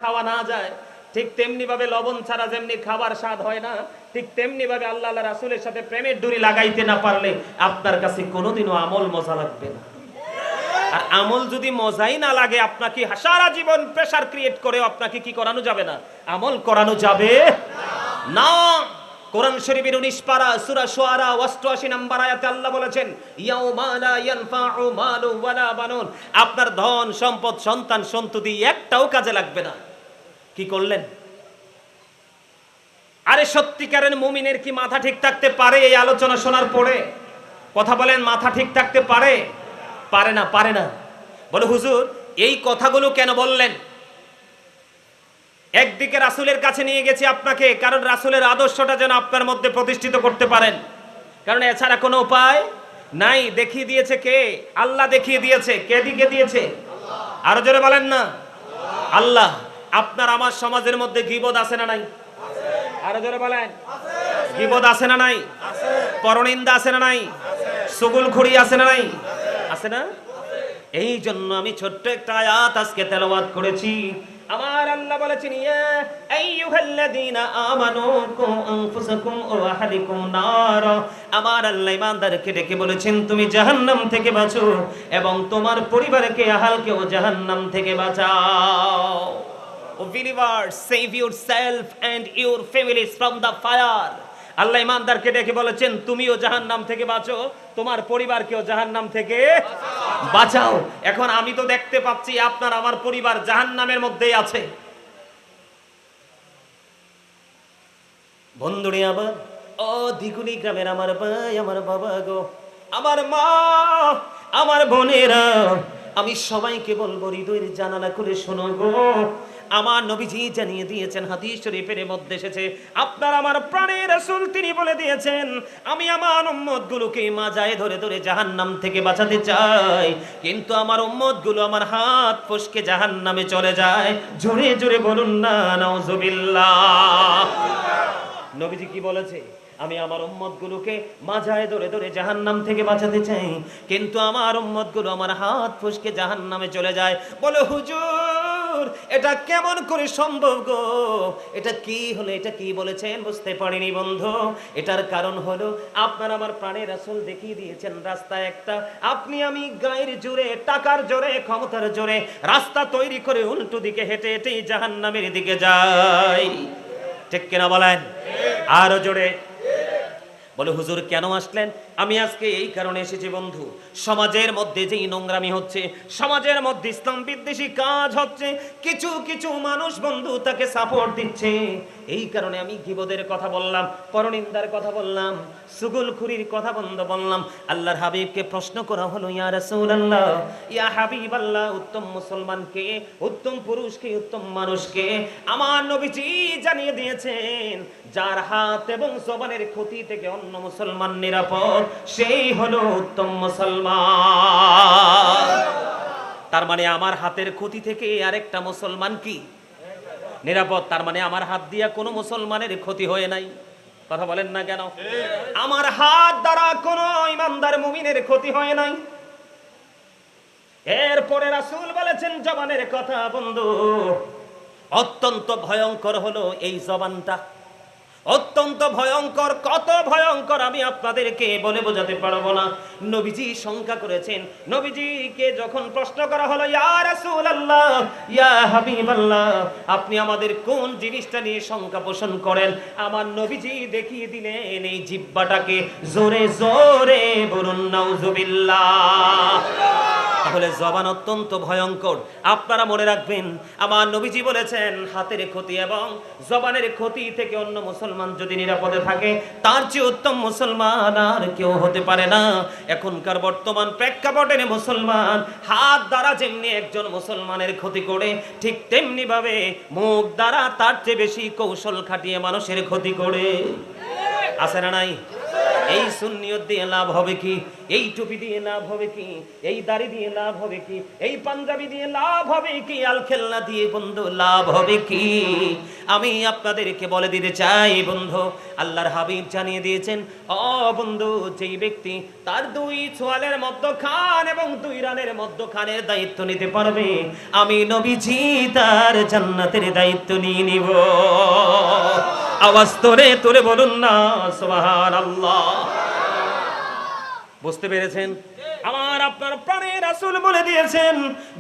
খাওয়া না যায়, ঠিক তেমনি ভাবে লবণ ছাড়া যেমনি খাবার স্বাদ হয় না, ঠিক তেমনি ভাবে আল্লাহ রাসূলের সাথে প্রেমের ডুরি লাগাইতে না পারলে আপনার কাছে কোনোদিনও আমল মজা লাগবে না। আর আমল যদি মজাই না লাগে, আপনাকে সারা জীবন প্রেসার ক্রিয়েট করে আপনাকে কি করানো যাবে না, আমল করানো যাবে না। কোরআন শরীফের 19 পারা সূরা শুআরা 88 নম্বর আয়াতে আল্লাহ বলেছেন, ইয়াউমা লা ইয়ানফাউ মালু ওয়ালা বানুন, আপনার ধন সম্পদ সন্তান সন্ততি একটাও কাজে লাগবে না। কি করলেন? আরে সত্যিকারের মুমিনের কি মাথা ঠিক থাকতে পারে? এই আলোচনা শোনার পরে কথা বলেন, মাথা ঠিক থাকতে পারে? পারে না, পারে না। বলে হুজুর এই কথাগুলো কেন বললেন? একদিকে রাসূলের কাছে নিয়ে গেছি আপনাকে, কারণ রাসূলের আদর্শটা যেন আপনার মধ্যে প্রতিষ্ঠিত করতে পারেন, কারণ এছাড়া কোনো উপায় নাই। দেখিয়ে দিয়েছে কে? আল্লাহ দেখিয়ে দিয়েছে। কে দিকে দিয়েছে? আরো জোরে বলেন না, আল্লাহ। আপনার আমার সমাজের মধ্যে গীবত আছে না নাই? আরো জোরে বলেন, গীবত আছে না নাই? পরনিন্দা আছে না নাই? চুগলখড়ি আছে না নাই? আছে না? এই জন্য আমি ছোট্ট একটা আয়াত আজকে তেলাওয়াত করেছি। আমার আল্লাহ বলেছেন, ইয়া আইয়ুহাল্লাযীনা আমানু কু আনফুসাকুম ওয়া আহলিকুম নার। আমার আল্লাহ ঈমানদারকে ডেকে বলেছেন, তুমি জাহান্নাম থেকে বাঁচো এবং তোমার পরিবারকে আহলকেও জাহান্নাম থেকে বাঁচাও। O believers, save yourself and your families from the fire. আল্লাহ ঈমানদারকে ডেকে বলেছেন, তুমিও জাহান্নাম থেকে বাঁচো, তোমার পরিবারকেও জাহান্নাম থেকে বাঁচাও। এখন আমি তো দেখতে পাচ্ছি আপনার আমার পরিবার জাহান্নামের মধ্যেই আছে। বন্ধুরে আবার ও দিগুনি গ্রামের আমার ভাই, আমার বাবা গো, আমার মা, আমার বোনেরা, আমি সবাইকে বলবো হৃদয়ের জানালা করে শোনো গো। আমার নবীজি জানিয়ে দিয়েছেন, হাদিস শরীফের মধ্যে এসেছে, আপনার আমার প্রাণের রাসূল তিনি বলে দিয়েছেন, আমি আমার উম্মতগুলোকে মাজায় ধরে ধরে জাহান্নাম থেকে বাঁচাতে চাই, কিন্তু আমার উম্মতগুলো আমার হাত ফসকে জাহান্নামে চলে যায়। জোরে জোরে বলুন না নাউজুবিল্লাহ। নবীজি কি বলেছে? আমি আমার উম্মতগুলোকে মাঝায় ধরে ধরে জাহান্নাম থেকে বাঁচাতে চাই, কিন্তু আমার উম্মতগুলো আমার হাত ফসকে জাহান্নামে চলে যায়। বলে হুজুর এটা কেমন করে সম্ভব গো? এটা কি হলো? এটা কি বলেছেন বুঝতে পারিনি বন্ধু। এটার কারণ হলো আপনার আমার প্রাণের রাসূল দেখিয়ে দিয়েছেন রাস্তা একটা। আপনি আমি গায়ের জোরে, টাকার জোরে, ক্ষমতার জোরে রাস্তা তৈরি করে উল্টো দিকে হেঁটে হেঁটেই জাহান্নামের দিকে যাই। ঠিক কিনা বলেন? আরো জোরে বলে হুজুর কেন আসলেন? আমি আজকে এই কারণে এসেছি বন্ধু, সমাজের মধ্যে যেই নোংরামি হচ্ছে, সমাজের মধ্যে ইসলাম বিদ্বেষী কাজ হচ্ছে, কিছু কিছু মানুষ বন্ধু তাকে সাপোর্ট দিচ্ছে। এই কারণে আমি গীবতের কথা বললাম, পরনিন্দার কথা বললাম, চুগলখড়ির কথা বন্ধ বললাম। আল্লাহর হাবিবকে প্রশ্ন করা হলো, ইয়া রাসূলুল্লাহ, ইয়া হাবিবাল্লাহ, উত্তম মুসলমান কে? উত্তম পুরুষ কে? উত্তম মানুষ কে? আমার নবীজি জানিয়ে দিয়েছেন, যার হাত এবং জবানের ক্ষতি থেকে অন্য মুসলমান নিরাপদ, সেই হলো উত্তম মুসলমান। তার মানে আমার হাতের ক্ষতি থেকে আরেকটা মুসলমান কি নিরাপদ? তার মানে আমার হাত দিয়া কোনো মুসলমানের ক্ষতি হয়ে নাই। কথা বলেন না কেন? আমার হাত দ্বারা কোনো ঈমানদার মুমিনের ক্ষতি হয় নাই। এরপরে রাসূল বলেছেন জবানের কথা বন্ধু, অত্যন্ত ভয়ঙ্কর হলো এই জবানটা, অত্যন্ত ভয়ঙ্কর। কত ভয়ঙ্কর আমি আপনাদেরকে বলে বোঝাতে পারবো না। নবীজি শঙ্কা করেছেন। নবীজিকে যখন প্রশ্ন করা হলো, ইয়া রাসূলুল্লাহ, ইয়া হাবিবাল্লাহ, আপনি আমাদের কোন জিনিসটা নিয়ে শঙ্কা পোষণ করেন? আমার নবীজি দেখিয়ে দিলেন এই জিহ্বাটাকে। জোরে জোরে বলুন নাউজুবিল্লাহ। তাহলে জবান অত্যন্ত ভয়ঙ্কর। আপনারা মনে রাখবেন, আমার নবীজি বলেছেন হাতের ক্ষতি এবং জবানের ক্ষতি থেকে অন্য মুসলমান যদি নিরাপদে থাকে, তার চেয়ে উত্তম মুসলমান আর কেউ হতে পারে না। এখনকার বর্তমান প্রেক্ষাপটে মুসলমান হাত দ্বারা যেমনি একজন মুসলমানের ক্ষতি করে, ঠিক তেমনি ভাবে মুখ দ্বারা তার চেয়ে বেশি কৌশল খাটিয়ে মানুষের ক্ষতি করে। আছে না নাই? এই সুন্নিয়ত দিয়ে লাভ হবে কি? এই টুপি দিয়ে লাভ হবে কি? এই দাড়ি দিয়ে লাভ হবে কি? এই পাঞ্জাবি দিয়ে লাভ হবে কি? আল খেলনা দিয়ে বন্ধু লাভ হবে কি? আমি আপনাদেরকে বলে দিতে চাই বন্ধু, আল্লাহর হাবিব জানিয়ে দিয়েছেন, ও বন্ধু, যেই ব্যক্তি তার 2 ছোয়ালের মধ্যখান এবং 2 রানের মধ্যখানের দায়িত্ব নিতে পারবে, আমি নবীজি তার জান্নাতের দায়িত্ব নিয়ে নিব। আওয়াজ তোরে তোরে বলুন না সুবহানাল্লাহ। বুঝতে পেরেছেন? আমার আপনার প্রাণের রাসূল বলে দিয়েছেন,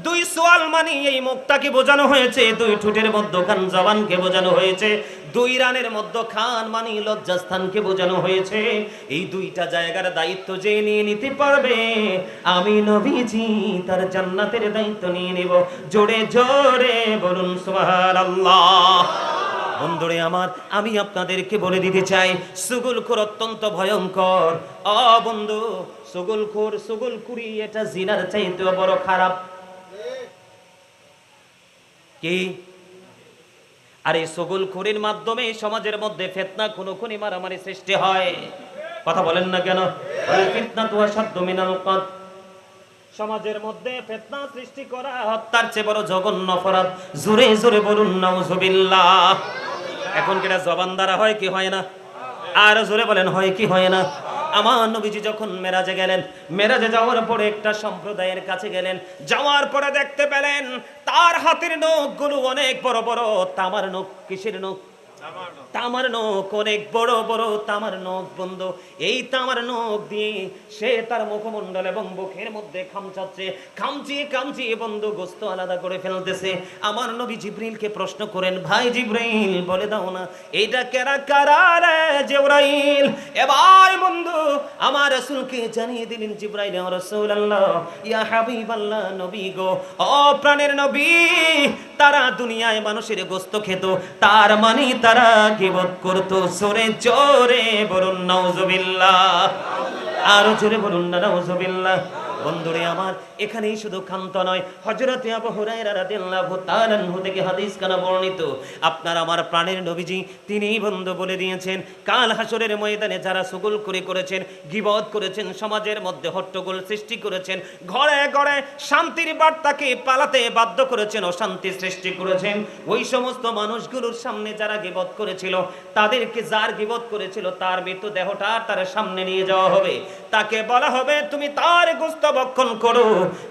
2 সোয়াল মানে এই মুখটাকে বোঝানো হয়েছে, 2 ঠোঁটের মধ্যখান জবানকে বোঝানো হয়েছে, 2 রানের মধ্যখান মানে লজ্জাস্থানকে বোঝানো হয়েছে। এই 2টা জায়গার দায়িত্ব যে নিয়ে নিতে পারবে, আমি নবীজি তার জান্নাতের দায়িত্ব নিয়ে নিব। জোরে জোরে বলুন সুবহানাল্লাহ। বন্ধুরে আমার, আমি আপনাদেরকে বলে দিতে চাই, সুগুলখোর অত্যন্ত ভয়ঙ্কর। বন্ধু, সুগুলখুরি এটা জিনার চাইতে বড় খারাপ। কি? আর এই সুগুলখুরির মাধ্যমে সমাজের মধ্যে ফিতনা, খুনোখুনি, মারামারি সৃষ্টি হয়। কথা বলেন না কেন? ফিতনা তো আসাদ্দু মিনাল কতল। সমাজের মধ্যে ফিতনা সৃষ্টি করা হত্যার চেয়ে বড় জঘন্য অপরাধ। জোরে জোরে বলুন নাউজুবিল্লাহ। এখন কেটা জবান দ্বারা হয় কি হয় না? আর জোরে বলেন, হয় কি হয় না? আমার নবীজি যখন মেরাজে গেলেন, মেরাজে যাওয়ার পরে একটা সম্প্রদায়ের কাছে গেলেন, যাওয়ার পরে দেখতে পেলেন তার হাতের নখগুলো অনেক বড় বড় তামার নখ। কিসের নখ? তামার নখ, অনেক বড় বড় তামার নখ বন্ধু। এই তামার নখ দিয়ে সে তার মুখমণ্ডল এবং বুকের মধ্যে খামচাচ্ছে, খামচিয়ে খামচিয়ে বন্ধু গোস্ত আলাদা করে ফেলতেছে। আমার নবী জিবরিলকে প্রশ্ন করেন, ভাই জিবরিল, বলে দাও না এইটা কেরা কারা রে জিবরাইল? এবার বন্ধু আমার রাসূলকে জানিয়ে দিলেন, জিবরাইল, ইয়া রাসূলুল্লাহ, ইয়া হাবিবাল্লাহ, নবী গো, ও প্রাণের নবী, তারা দুনিয়ায় মানুষের গোস্ত খেত, তার মানে তারা গীবত করত। জোরে জোরে বলুন নাউজুবিল্লাহ। আরো জোরে বলুন না নাউজুবিল্লাহ। বন্ধুরে আমার, এখানেই শুধু ক্ষান্ত নয়, হযরতে আবু হুরায়রা রাদিয়াল্লাহু তাআলা আনহু থেকে হাদিস কানা বর্ণিত, আপনার আমার প্রাণের নবীজি তিনি বন্ধু বলে দিয়েছেন, কাল হাসরের ময়দানে যারা সুগুলখুরি করেছেন, গীবত করেছেন, সমাজের মধ্যে হট্টগোল সৃষ্টি করেছেন, ঘরে ঘরে শান্তির বার্তাকে পালাতে বাধ্য করেছেন, অশান্তি সৃষ্টি করেছেন, ওই সমস্ত মানুষগুলোর সামনে যারা গীবত করেছিল, তাদেরকে যার গীবত করেছিল তার মৃতদেহটা তার সামনে নিয়ে যাওয়া হবে। তাকে বলা হবে, তুমি তার গোশত ভক্ষণ করো,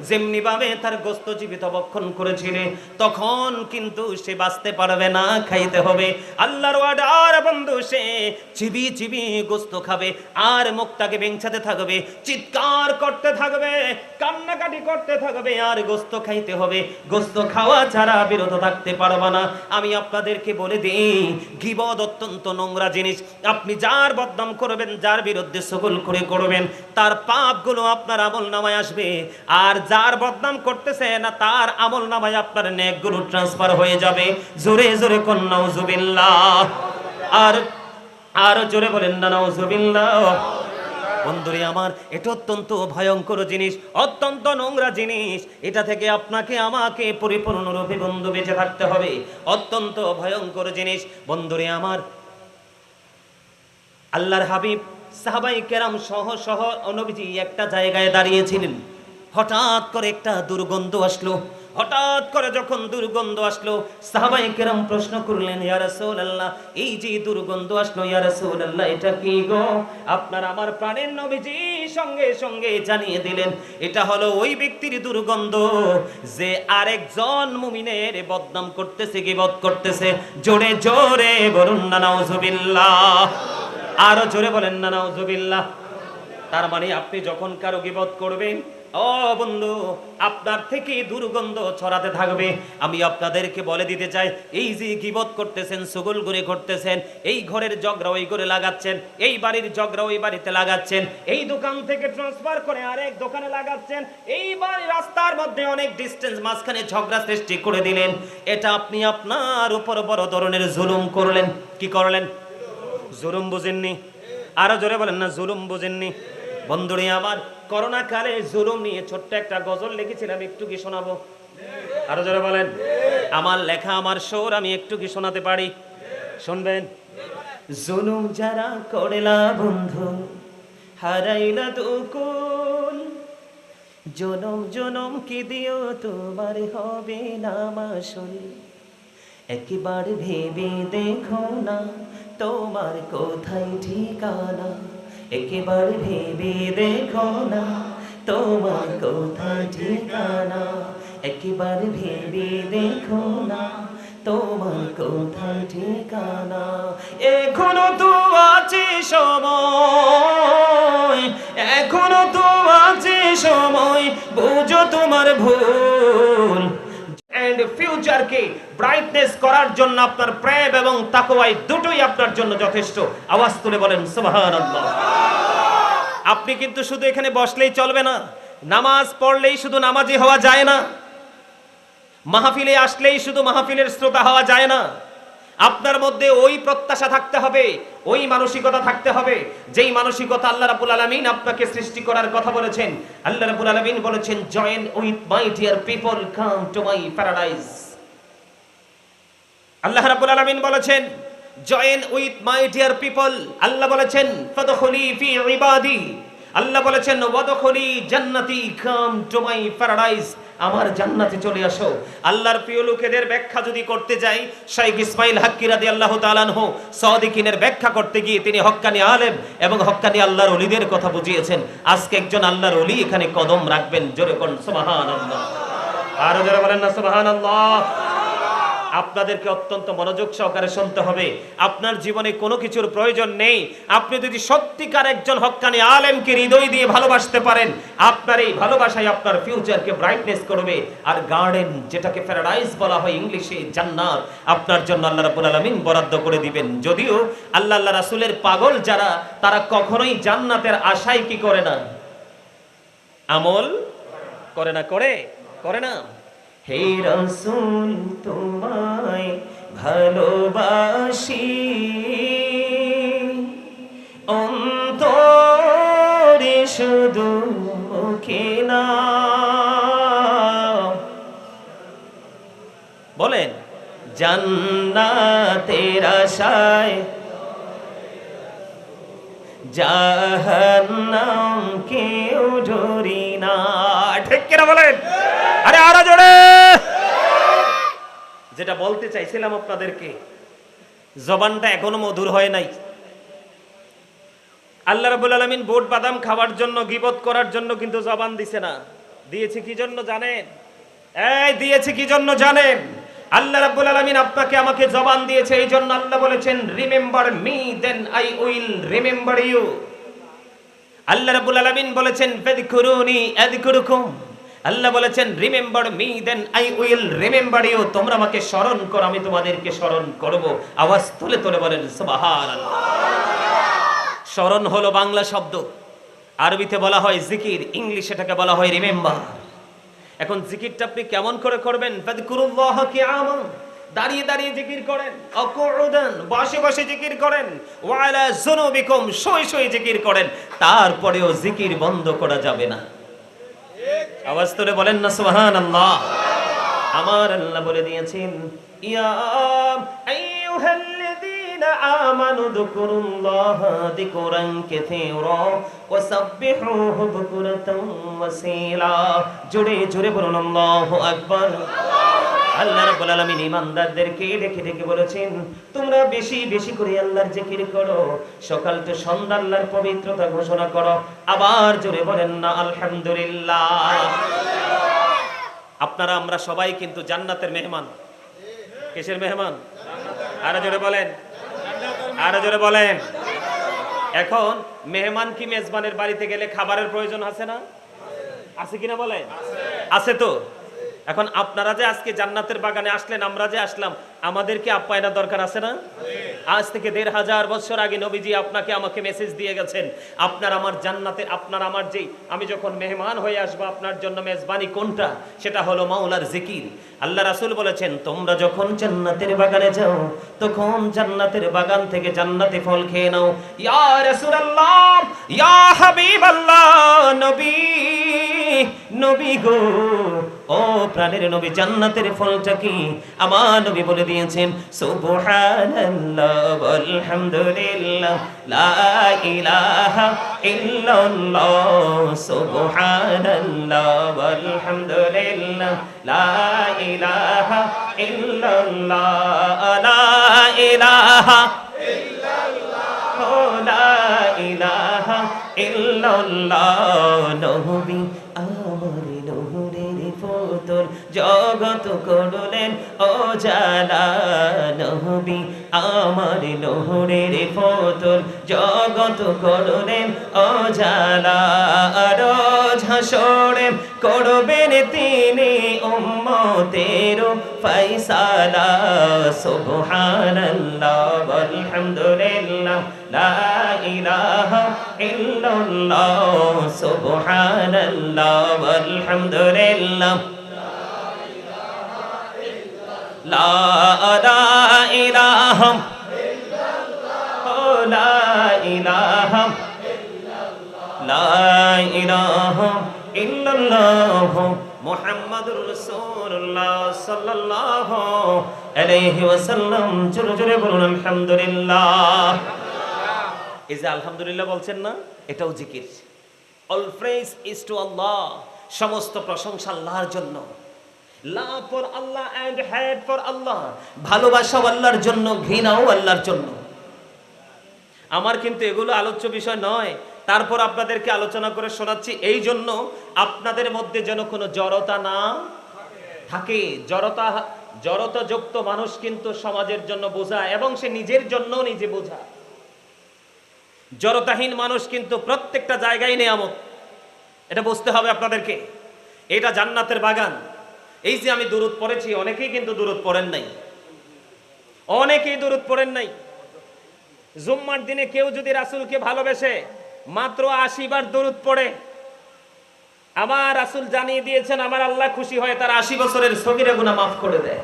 যেমনি ভাবে তার গোশত জীবিত ভক্ষণ করেছিলে। তখন কিন্তু সে বাঁচতে পারবে না, খাইতে হবে। আল্লাহর ওয়ার্ডার বন্ধু, সে চিবি চিবি গোশত খাবে আর মুখটাকে বেঞ্চাতে থাকবে, চিৎকার করতে থাকবে, কান্নাকাটি করতে থাকবে, আর গোশত খাইতে হবে। গোশত খাওয়া ছাড়া বিরত থাকতে পারবে না। আমি আপনাদেরকে বলে দিই, গীবত অত্যন্ত নোংরা জিনিস। আপনি যার বদনাম করবেন, যার বিরুদ্ধে সুগুলখুরি করবেন, তার পাপগুলো আপনার আমলনামায় আসবে, আর যার বদনাম করতেছে না তার আমলনামায় আপনার নেকগুলো ট্রান্সফার হয়ে যাবে। জোরে জোরে কোন নাউজুবিল্লাহ। আর জোরে বলেন না নাউজুবিল্লাহ। বন্ধুরে আমার, এটা অত্যন্ত ভয়ঙ্কর জিনিস, অত্যন্ত নোংরা জিনিস। এটা থেকে আপনাকে আমাকে পরিপূর্ণরূপে বন্ধু বেঁচে থাকতে হবে। অত্যন্ত ভয়ঙ্কর জিনিস। বন্ধুরে আমার, আল্লাহর হাবিব সাহাবায়ে কেরাম সহ সহ নবীজি একটা জায়গায় দাঁড়িয়েছিলেন। হঠাৎ করে একটা দুর্গন্ধ আসলো। হঠাৎ করে যখন দুর্গন্ধ আসলো, সাহাবায়ে কেরাম প্রশ্ন করলেন, ইয়া রাসূলুল্লাহ, এই যে দুর্গন্ধ আসলো, ইয়া রাসূলুল্লাহ, এটা কি গো? আপনার আমার প্রাণের নবীজি সঙ্গে সঙ্গে জানিয়ে দিলেন, এটা হলো ওই ব্যক্তির দুর্গন্ধ যে আরেকজন মুমিনের বদনাম করতেছে, গীবত করতেছে। জোরে জোরে বলুন না নাউজুবিল্লাহ। আরো জোরে বলেন না নাউজুবিল্লাহ। তার মানে আপনি যখন কারো গীবত করবেন, ও বন্ধু, আপনার থেকে দুর্গন্ধ ছড়াতে থাকবে। আমি আপনাদেরকে বলে দিতে চাই, এই যে গীবত করতেছেন, সুগুলখুরি করতেছেন, এই ঘরের ঝগড়া ওই ঘরে লাগাচ্ছেন, এই বাড়ির ঝগড়া ওই বাড়িতে লাগাচ্ছেন, এই দোকান থেকে ট্রান্সফার করে আরেক দোকানে লাগাচ্ছেন, এই বাড়ির রাস্তার মধ্যে অনেক ডিস্টেন্স, মাঝখানে ঝগড়া সৃষ্টি করে দিলেন। এটা আপনি আপনার উপর বড় ধরনের জুলুম করলেন। কি করলেন? জুলুম বুঝেননি? আরো জোরে বলেন না, জুলুম বুঝেননি? বন্ধুরে আমার, করোনা কালে জুলুম নিয়ে ছোট্ট একটা গজল লিখেছিলাম, একটু কি শোনাবো? আরো জোরে বলেন। আমার লেখা, আমার সুর, আমি একটু কি শোনাতে পারি? শুনবেন? জুলুম যারা করেলা বন্ধু, হারাইলা দুকুল, জনম জনম কি দিও তোমার হবে না মাসুল। একবার ভেবে দেখো না তোমার কোথায় ঠিকানা, একবার ভেবে দেখো না তোমার কোথায় ঠিকানা, একবার ভেবে দেখো না তোমার কোথায় ঠিকানা। এখনো তো আছে সময়, এখনো তো আছে সময়, বুঝো তোমার ভুল। এন্ড ফিউচারকে ব্রাইটনেস করার জন্য আপনার প্রেম এবং তাকওয়া দুটোই আপনার জন্য যথেষ্ট। আওয়াজ তুলে বলেন সুবহানাল্লাহ। আপনি কিন্তু শুধু এখানে বসলেই চলবে না, নামাজ পড়লেই শুধু নামাজি হওয়া যায় না, মাহফিলে আসলেই শুধু মাহফিলের শ্রোতা হওয়া যায় না। আপনার মধ্যে ওই প্রত্যাশা থাকতে হবে, ওই মানসিকতা থাকতে হবে যেই মানসিকতা আল্লাহ রাব্বুল আলামিন আপনাকে সৃষ্টি করার কথা বলেছেন। আল্লাহ রাব্বুল আলামিন বলেছেন, join with my dear people, come to my paradise. আল্লাহ রাব্বুল আলামিন বলেছেন, join with my dear people. আল্লাহ বলেছেন, ফাদখুলি ফি ইবাদি। আল্লাহ বলেছেন, ওয়াদখুলি জান্নাতি, কাম টু মাই প্যারাডাইস। আমার জান্নাতে চলে আসো। আল্লাহর প্রিয় লোকেদের ব্যাখ্যা যদি করতে যাই, শাইখ ইসমাইল হাক্কি রাদিয়াল্লাহু তাআলা আনহু সাদিকিনের ব্যাখ্যা করতে গিয়ে তিনি হক্কানি আলেম এবং হক্কানি আল্লাহর ওলিদের কথা বুঝিয়েছেন। আজকে একজন আল্লাহর ওলি এখানে কদম রাখবেন, জোরে কোন সুবহানাল্লাহ। আর জোরে বলেন না সুবহানাল্লাহ। আপনাদেরকে অত্যন্ত মনোযোগ সহকারে শুনতে হবে। আপনার জীবনে কোনো কিছুর প্রয়োজন নেই, আপনি যদি সত্যিকার একজন হক্কানি আলেমকে হৃদয় দিয়ে ভালোবাসতে পারেন, আপনার এই ভালোবাসায় আপনার ফিউচারকে ব্রাইটনেস করবে। আর গার্ডেন, যেটাকে প্যারাডাইস বলা হয় ইংলিশে, জান্নাত, আপনার জন্য আল্লাহ রাব্বুল আলামিন বরাদ্দ করে দিবেন। যদিও আল্লাহ রাসূলের পাগল যারা, তারা কখনোই জান্নাতের আশায় কি করে না, আমল করে না, করে না। হে রাসূল তোমায় ভালোবাসি, অন্তরে শুধু মুখে না। বলেন, জান্নাতের আশায় জাহান্নাম কেউ ডরি না। ঠিক কিনা বলেন? আরে আরো জোরে। যেটা বলতে চাইছিলাম আপনাদেরকে, জবানটা এখনো মধুর হয় নাই। আল্লাহ রাব্বুল আলামিন বোট বাদাম খাওয়ার জন্য, গীবত করার জন্য কিন্তু জবান দিছে না। দিয়েছে কি জন্য জানেন? দিয়েছে কি জন্য জানেন? আল্লাহ রাব্বুল আলামিন আপনাকে আমাকে জবান দিয়েছে এই জন্য। আল্লাহ বলেছেন, remember me then I will remember you. আল্লাহ রাব্বুল আলামিন বলেছেন, ফাযকুরুনি আযকুরুকুম। আল্লাহ বলেছেন, remember me then I will remember you. তোমরা আমাকে স্মরণ করো, আমি তোমাদেরকে স্মরণ করব। আওয়াজ তুলে তুলে বলেন সুবহানাল্লাহ। স্মরণ হলো বাংলা শব্দ, আরবিতে বলা হয় জিকির, ইংলিশে এটাকে বলা হয় রিমেম্বার। এখন জিকিরটা আপনি কেমন করে করবেন? ফাযকুরুল্লাহ কিয়ামান, দাঁড়িয়ে দাঁড়িয়ে জিকির করেন, অকুউদান, বসে বসে জিকির করেন, ওয়া আলা যুনুবিকুম, শুয়ে শুয়ে জিকির করেন। তারপরেও জিকির বন্ধ করা যাবে না। আওয়াজ তুলে বলেন না সুবহানাল্লাহ। আমার আল্লাহ বলে দিয়েছেন, ইয়া আইয়ুহাল্লাযীনা আমানু যকুরুল্লাহা যিকরান কাসীরা ওয়াসাব্বিহুহু বুকরাতান ওয়াসীলা। জোরে জোরে বলুন আল্লাহু আকবার। আল্লাহ রাব্বুল আলামিন ঈমানদারদেরকে ডেকে ডেকে বলেছেন, তোমরা বেশি বেশি করে আল্লাহর জিকির করো, সকাল থেকে সন্ধ্যা আল্লাহর পবিত্রতা ঘোষণা করো। আবার জোরে বলেন না আলহামদুলিল্লাহ। আপনারা আমরা সবাই কিন্তু জান্নাতের মেহমান। কিসের মেহমান? আরো জোরে বলেন, আরো জোরে বলেন। এখন মেহমান কি মেজবানের বাড়িতে গেলে খাবারের প্রয়োজন আছে না? আছে কিনা বলেন? আছে তো। এখন আপনারা যে আজকে জান্নাতের বাগানে আসলেন, আমরা যে আসলাম, আমাদেরকে আপ্যায়নের দরকার আছে না? আজ থেকে ১৫০০ বছর আগে নবীজি আপনাকে আমাকে মেসেজ দিয়ে গেছেন, আপনার আমার জান্নাতের, আপনার আমার যেই, আমি যখন মেহমান হয়ে আসবো আপনার জন্য মেজবানি কোনটা? সেটা হলো মাওলার জিকির। আল্লাহ রাসূল বলেছেন, তোমরা যখন জান্নাতের বাগানে যাও তখন জান্নাতের বাগান থেকে জান্নাতি ফল খেয়ে নাও। ইয়া রাসূলুল্লাহ, ইয়া হাবিবাল্লাহ, নবী নবী গো, ও প্রাণের নবী, জান্নাতের ফলটা কি? আমার নবী বলে দিয়েছেন সুবহানাল্লাহ ওয়ালহামদুলিল্লাহ লা ইলাহা ইল্লাল্লাহ, সুবহানাল্লাহ ওয়ালহামদুলিল্লাহ লা ইলাহা ইল্লাল্লাহ, লা ইলাহা ইল্লাল্লাহ, লা ইলাহা ইল্লাল্লাহ। নবী আমার নূরের পুতুল, জগৎ করলেন ও জালা। নবী আমার নূরের পুতুল, জগৎ করলেন ও জালা। রোজ হাসরে করবেন তিনি উম্মতের ফয়সালা। সুবহানাল্লাহ ওয়ালহামদুলিল্লাহ লা ইলাহা ইল্লাল্লাহ, সুবহানাল্লাহ ওয়ালহামদুলিল্লাহ লা ইলাহা ইল্লাল্লাহ, লা ইলাহা লা ইলাহা ইল্লাল্লাহ মুহাম্মাদুর রাসূলুল্লাহ সাল্লাল্লাহু আলাইহি ওয়াসাল্লাম। জোরে জোরে বলুন আলহামদুলিল্লাহ। এই যে আলহামদুলিল্লাহ বলছেন না, এটাও জিকির। All praise is to Allah, সমস্ত প্রশংসা আল্লাহর জন্য। Love for Allah and hate for Allah, ভালোবাসাও আল্লাহর জন্য, ঘৃণাও আল্লাহর জন্য। আমার কিন্তু এগুলো আলোচ্য বিষয় নয়, তারপর আপনাদেরকে আলোচনা করে শোনাচ্ছি এই জন্য আপনাদের মধ্যে যেন কোনো জড়তা না থাকে। জড়তাযুক্ত মানুষ কিন্তু সমাজের জন্য বোঝা, এবং সে নিজের জন্য নিজে বোঝা। জড়তাহীন মানুষ কিন্তু প্রত্যেকটা জায়গায় নেয়ামত, এটা বুঝতে হবে আপনাদেরকে। এটা জান্নাতের বাগান। এই যে আমি দুরূদ পড়েছি, অনেকেই কিন্তু দুরূদ পড়েন নাই, অনেকেই দুরূদ পড়েন নাই। জুম্মার দিনে কেউ যদি রাসূলকে ভালোবেসে মাত্র 80 বার দুরূদ পড়ে, আমার রাসূল জানিয়ে দিয়েছেন আমার আল্লাহ খুশি হয়ে তার 80 বছরের সগীরা গুনাহ মাফ করে দেয়।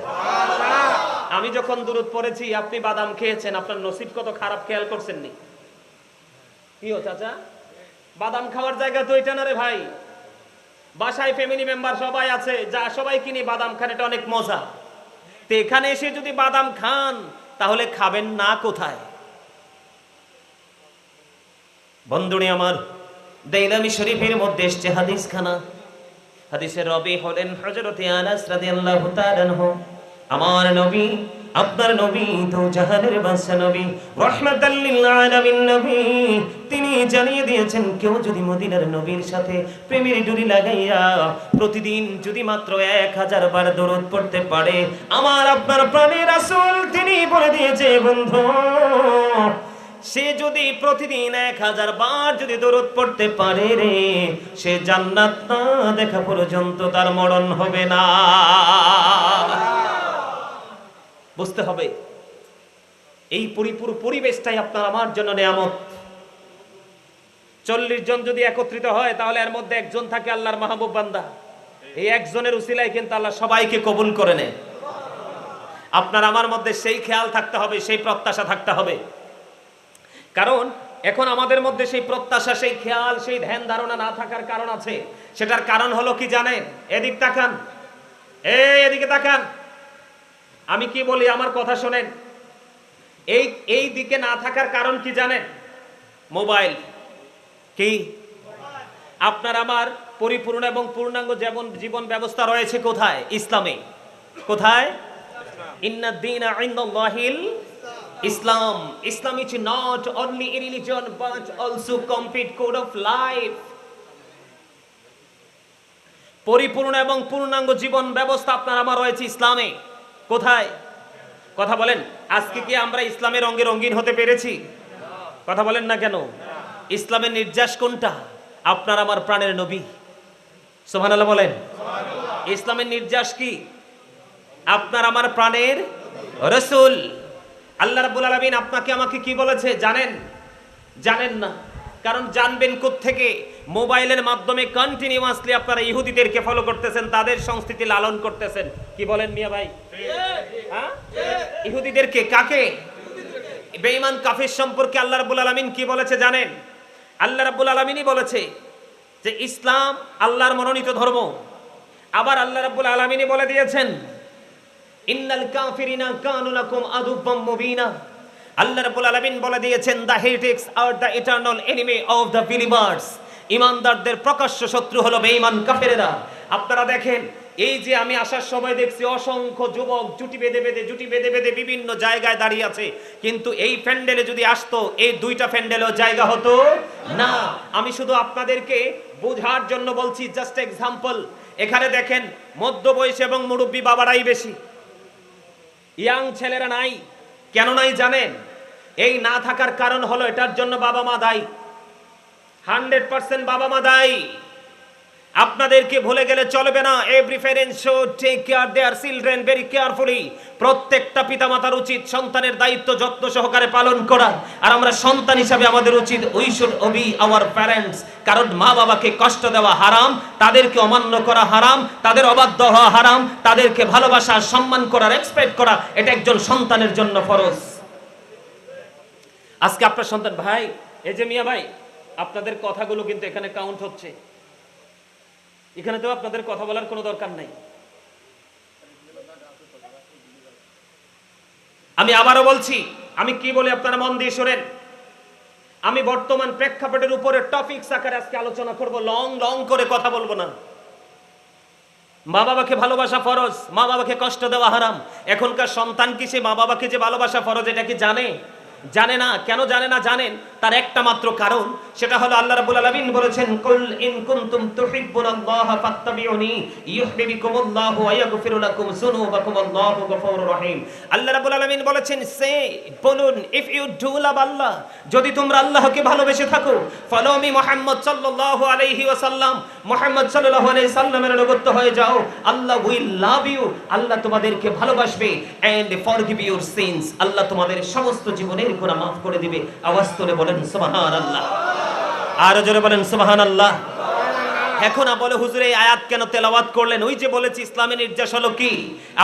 আমি যখন দুরূদ পড়েছি, আপনি বাদাম খেয়েছেন, আপনার নসিব কত খারাপ খেয়াল করছেন নি? কি ও চাচা, বাদাম খাওয়ার জায়গা তো এটা না রে ভাই। বাসায় ফ্যামিলি মেম্বার সবাই আছে, যা সবাই কিনে বাদাম খান, এটা অনেক মজা। তো এখানে এসে যদি বাদাম খান, তাহলে খাবেন না কোথায়? বন্ধুনি আমার, দাইলামি শরীফের মধ্যে এসেছে হাদিস খানা। হাদিসের রবি হলেন হযরত আনাস রাদিয়াল্লাহু তাআলা আনহু। আমার নবী, আপনার নবী তো জাহানের বাদশা নবী, রাহমাতাল লিল আলামিন নবী, তিনি জানিয়ে দিয়েছেন কেউ যদি মদিনার নবীর সাথে প্রেমের ডুরি লাগাইয়া প্রতিদিন যদি মাত্র 1000 বার দরুদ পড়তে পারে, আমার আপনার প্রাণের রাসূল তিনি বলে দিয়েছে বন্ধু, সে যদি প্রতিদিন 1000 বার যদি দরুদ পড়তে পারে রে, সে জান্নাত না দেখা পর্যন্ত তার মরণ হবে না। বুঝতে হবে এই পরিপূর্ণ পরিবেশটাই আপনার আমার জন্য নিয়ামত। 40 জন যদি একত্রিত হয়, তাহলে এর মধ্যে একজন থাকে আল্লাহর মাহবুব বান্দা। এই একজনের উসিলায় কিন্তু আল্লাহ সবাইকে কবুল করে নেয়। আপনার আমার মধ্যে সেই খেয়াল থাকতে হবে, সেই প্রত্যাশা থাকতে হবে। কারণ এখন আমাদের মধ্যে সেই প্রত্যাশা, সেই খেয়াল, সেই ধ্যান ধারণা না থাকার কারণ আছে। সেটার কারণ হলো কি জানেন? এদিক তাকান, এদিকে তাকান, আমি কি বলি আমার কথা শোনেন। এই দিকে না থাকার কারণ কি জানেন? মোবাইল। কি আপনার আমার পরিপূর্ণ এবং পূর্ণাঙ্গ জীবন ব্যবস্থা রয়েছে কোথায়? ইসলামে। কোথায়? ইন্নাদ দীনা ইনদাল্লাহিল ইসলাম। Islam is not only a religion but also complete code of life. পরিপূর্ণ এবং পূর্ণাঙ্গ জীবন ব্যবস্থা আপনার আমার রয়েছে ইসলামে। কোথায়? কথা বলেন। আজকে কি আমরা ইসলামের রঙে রঙিন হতে পেরেছি? কথা বলেন না কেন? ইসলামের নির্যাস কোনটা? আপনার আমার প্রাণের নবী। সুবহানাল্লাহ বলেন। ইসলামের নির্যাস কি? আপনার আমার প্রাণের রাসূল। আল্লাহ রাব্বুল আলামিন আপনাকে আমাকে কি বলেছে জানেন? জানেন না। কারণ জানবেন কোত্থেকে? মোবাইলের মাধ্যমে কন্টিনিউয়াসলি আপনারা ইহুদিদেরকে ফলো করতেছেন, তাদের সংস্কৃতি লালন করতেছেন। কি বলেন মিয়া ভাই? হ্যাঁ, ইহুদিদেরকে। কাকে? বেঈমান কাফির সম্পর্কে আল্লাহ রাব্বুল আলামিন কি বলেছে জানেন? আল্লাহ রাব্বুল আলামিনই বলেছে যে ইসলাম আল্লাহর মনোনীত ধর্ম। আবার আল্লাহ রাব্বুল আলামিন বলে দিয়েছেন, ইন্নাল কাফিরিনা কানু লাকুম আদুওয়াম মুবিনা। আল্লাহ রাব্বুল আলামিন বলে দিয়েছেন, the heretics are the eternal enemy of the believers. ইমানদারদের প্রকাশ্য শত্রু হলো বেঈমান কাফেরেরা। আপনারা দেখেন, এই যে আমি আসার সময় দেখছি অসংখ্য যুবক জুটি বেঁধে বেঁধে বিভিন্ন জায়গায় দাঁড়িয়ে আছে, কিন্তু এই প্যান্ডেলে যদি আসতো এই দুইটা প্যান্ডেলও জায়গা হতো না। আমি শুধু আপনাদেরকে বোঝার জন্য বলছি, জাস্ট এক্সাম্পল। এখানে দেখেন মধ্য বয়স এবং মুরব্বী বাবারাই বেশি, ইয়াং ছেলেরা নাই। কেন নাই জানেন? এই না থাকার কারণ হলো এটার জন্য বাবা মা দায়ী, 100% বাবা মা দায়ী। আপনাদেরকে ভুলে গেলে চলবে না। Every parent should take care their children very carefully. প্রত্যেকটা পিতামাতার উচিত সন্তানের দায়িত্ব যত্ন সহকারে পালন করা। আর আমরা সন্তান হিসাবে আমাদের উচিত we should Obi our parents. কারণ মা বাবাকে কষ্ট দেওয়া হারাম, তাদেরকে অমান্য করা হারাম, তাদের অবাধ্য হওয়া হারাম, তাদেরকে ভালোবাসা সম্মান করা রেসপেক্ট করা এটা একজন সন্তানের জন্য ফরজ। আজকে আপনার সন্তান ভাই, এই যে মিয়া ভাই, আপনাদের কথাগুলো কিন্তু এখানে কাউন্ট হচ্ছে। এখানে তো আপনাদের কথা বলার কোনো দরকার নাই। আমি আবারও বলছি, আমি কি বলি আপনারা মন দিয়ে শোনেন। আমি বর্তমান প্রেক্ষাপটের উপরে টপিকস আকারে আজকে আলোচনা করব, লং করে কথা বলবো না। মা বাবাকে ভালোবাসা ফরজ, মা বাবাকে কষ্ট দেওয়া হারাম। এখনকার সন্তান কি সে মা বাবাকে যে ভালোবাসা ফরজ এটা কি জানে? জানে না। কেন জানে না জানেন? তার একটা মাত্র কারণ, সেটা হলো আল্লাহ রাব্বুল আলামিন বলেছেন, কুল ইন কুনতুম তুহিব্বুনাল্লাহা ফাত্তাবিউনি ইউহিব্বুকুমুল্লাহু ওয়া ইয়াগফিরু লাকুম যুনুবাকুম আল্লাহু গফুরুর রহিম। আল্লাহ রাব্বুল আলামিন বলেছেন, সে বলুন, ইফ ইউ ডু লাভ আল্লাহ, যদি তোমরা আল্লাহকে ভালোবেসে থাকো, ফলো মি মুহাম্মদ সাল্লাল্লাহু আলাইহি ওয়াসাল্লাম, মুহাম্মদ সাল্লাল্লাহু আলাইহি সাল্লামের অনুগত হয়ে যাও, আল্লাহ উইল লাভ ইউ, আল্লাহ তোমাদেরকে ভালোবাসবে, এন্ড ফরগিভ ইউর সিনস, আল্লাহ তোমাদের সমস্ত জীবনের গুনাহ মাফ করে দিবে। আওয়াজ তুলে বলেন সুবহানাল্লাহ। আর জোরে বলেন সুবহানাল্লাহ। এখন বলে, হুজুর এই আয়াত কেন তেলাওয়াত করলেন? ওই যে বলেছি ইসলামের নির্দেশ হলো কি,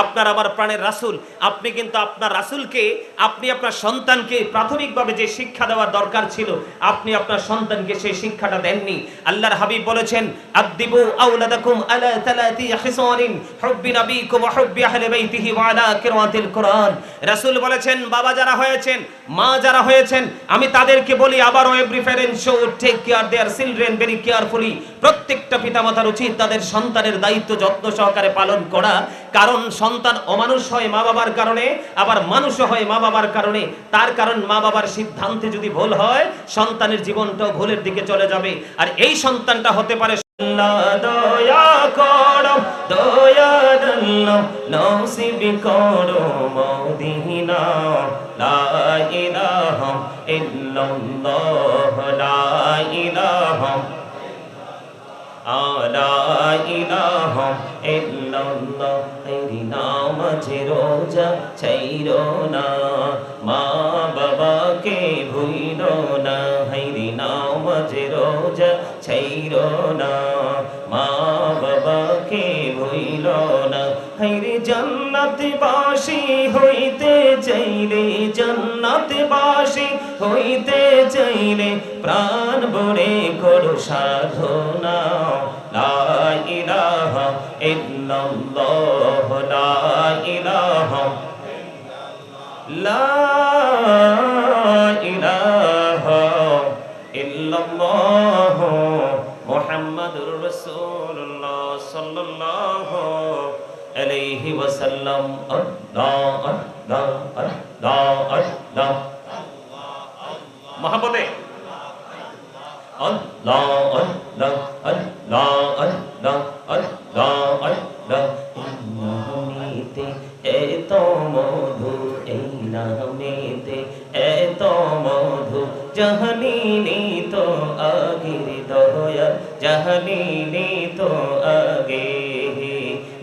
আপনার আমার প্রাণের রাসূল, আপনি কিন্তু আপনার রাসূলকে, আপনি আপনার সন্তানকে প্রাথমিকভাবে যে শিক্ষা দেওয়ার দরকার ছিল, আপনি আপনার সন্তানকে সেই শিক্ষাটা দেননি। আল্লাহর হাবিব বলেছেন, আদিবু আওলাদাকুম আলা তালাতি খিসালিন হুব্বি নবীকুম ওয়া হুব্বি আহলি বাইতিহি ওয়া আলা কিরাতিল কুরআন। রাসূল বলেছেন, বাবা যারা হয়েছেন, মা যারা হয়েছেন, আমি তাদেরকে বলি আবারও, every parent should take care their children very carefully. প্রত্যেকটা পিতামাতার উচিত তাদের সন্তানের দায়িত্ব যত্ন সহকারে পালন করা। কারণ সন্তান অমানুষ হয় মা বাবার কারণে, আবার মানুষও হয় মা বাবার কারণে। তার কারণ মা বাবার সিদ্ধান্তে যদি ভুল হয়, সন্তানের জীবনটাও ভুলের দিকে চলে যাবে। আর এই সন্তানটা হতে পারে, দয়া করো দয়ার আল্লাহ, নসিব করো মদিনা, লা ইলাহা ইল্লাল্লাহ, লা ইলাহা লা ইলাহা ইল্লাল্লাহ। তেরি নামাজে রোজা ছাইরো না, মা বাবাকে ভুইলো না। হেরি নামাজে রোজা ছাইরো না, মা বাবাকে ভুইলো না। হেরি জান্নাতবাসী হইতে চাইলে, জান্নাতবাসী হইতে চাইলে, প্রাণ ভরে করো সাধনা, লা ইলাহা ইল্লাল্লাহ, লা ইলাহা লা ইলাহা ইল্লাল্লাহ মুহাম্মাদুর রাসূলুল্লাহ সাল্লাল্লাহু আলাইহি ওয়াসাল্লাম। আল্লাহ আল্লাহ আল্লাহ আল্লাহ, মহব্বতে আল্লাহ আল্লাহ আল্লাহ আল্লাহ আল্লাহ আল্লাহ। নামেতে এত মধু, এই নামেতে এত মধু, জাহানিনি তো আগের দয়া, জাহানিনি তো আগে।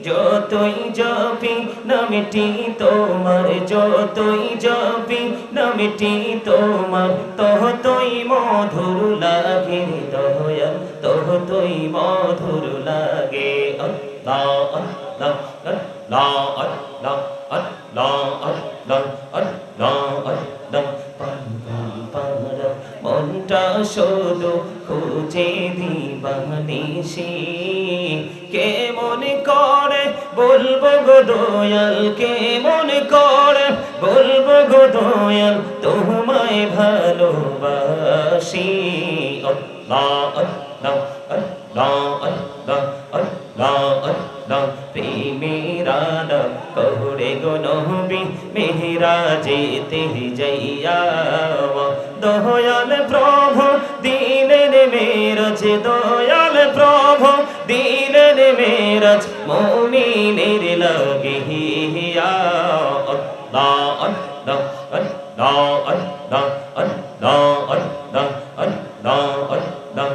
যতই জপি নামটি তোমার, যতই জপি নামটি তোমার, ততই মধুর লাগে দয়া, ততই মধুর লাগে। আল্লাহ আল্লাহ আল্লাহ আল্লাহ আল্লাহ আল্লাহ আল্লাহ আল্লাহ। মনটা শুধু খুঁজে দিবানিশি কেমন করে বলবো গো দয়াল কেমন করে বলবো গো দয়াল তোমায় ভালোবাসি আল্লাহ আল্লাহ আল্লাহ আল্লাহ আল্লাহ আল্লাহ প্রেমেরা নাম করে গো নবী মেহরাজেতে যাইয়া দয়াল প্রভু দিলেন মেরাজ দয়াল প্রভু দিলেন মেরাজ মুমিনের লাগিয়া আল্লাহ আল্লাহ আল্লাহ আল্লাহ আল্লাহ আল্লাহ আল্লাহ আল্লাহ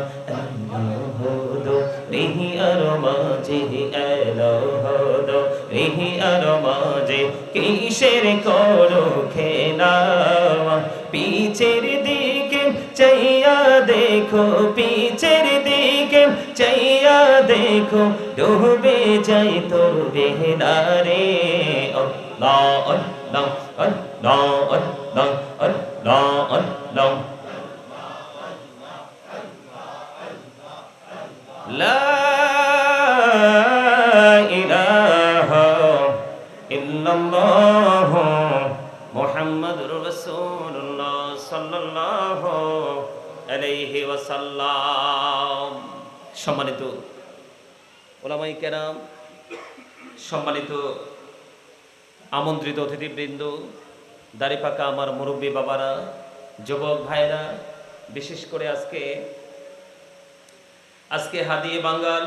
রিহি আর মাঝে এলো হলো রিহি আর মাঝে কিসের করো খেলা পিছের দিকে চাইয়া দেখো পিছের দিকে চাইয়া দেখো ডুবে যাই তোর বেহনারে আল্লাহ আল্লাহ আল্লাহ আল্লাহ আল্লাহ আল্লাহ লা ইলাহা ইল্লাল্লাহ মুহাম্মাদুর রাসূলুল্লাহ সাল্লাল্লাহু আলাইহি ওয়াসাল্লাম। সম্মানিত উলামায়ে কেরাম, সম্মানিত আমন্ত্রিত অতিথিবৃন্দ, দাড়িপাকা আমার মুরব্বী বাবারা, যুবক ভাইরা, বিশেষ করে আজকে হাদিয়ে বাঙ্গাল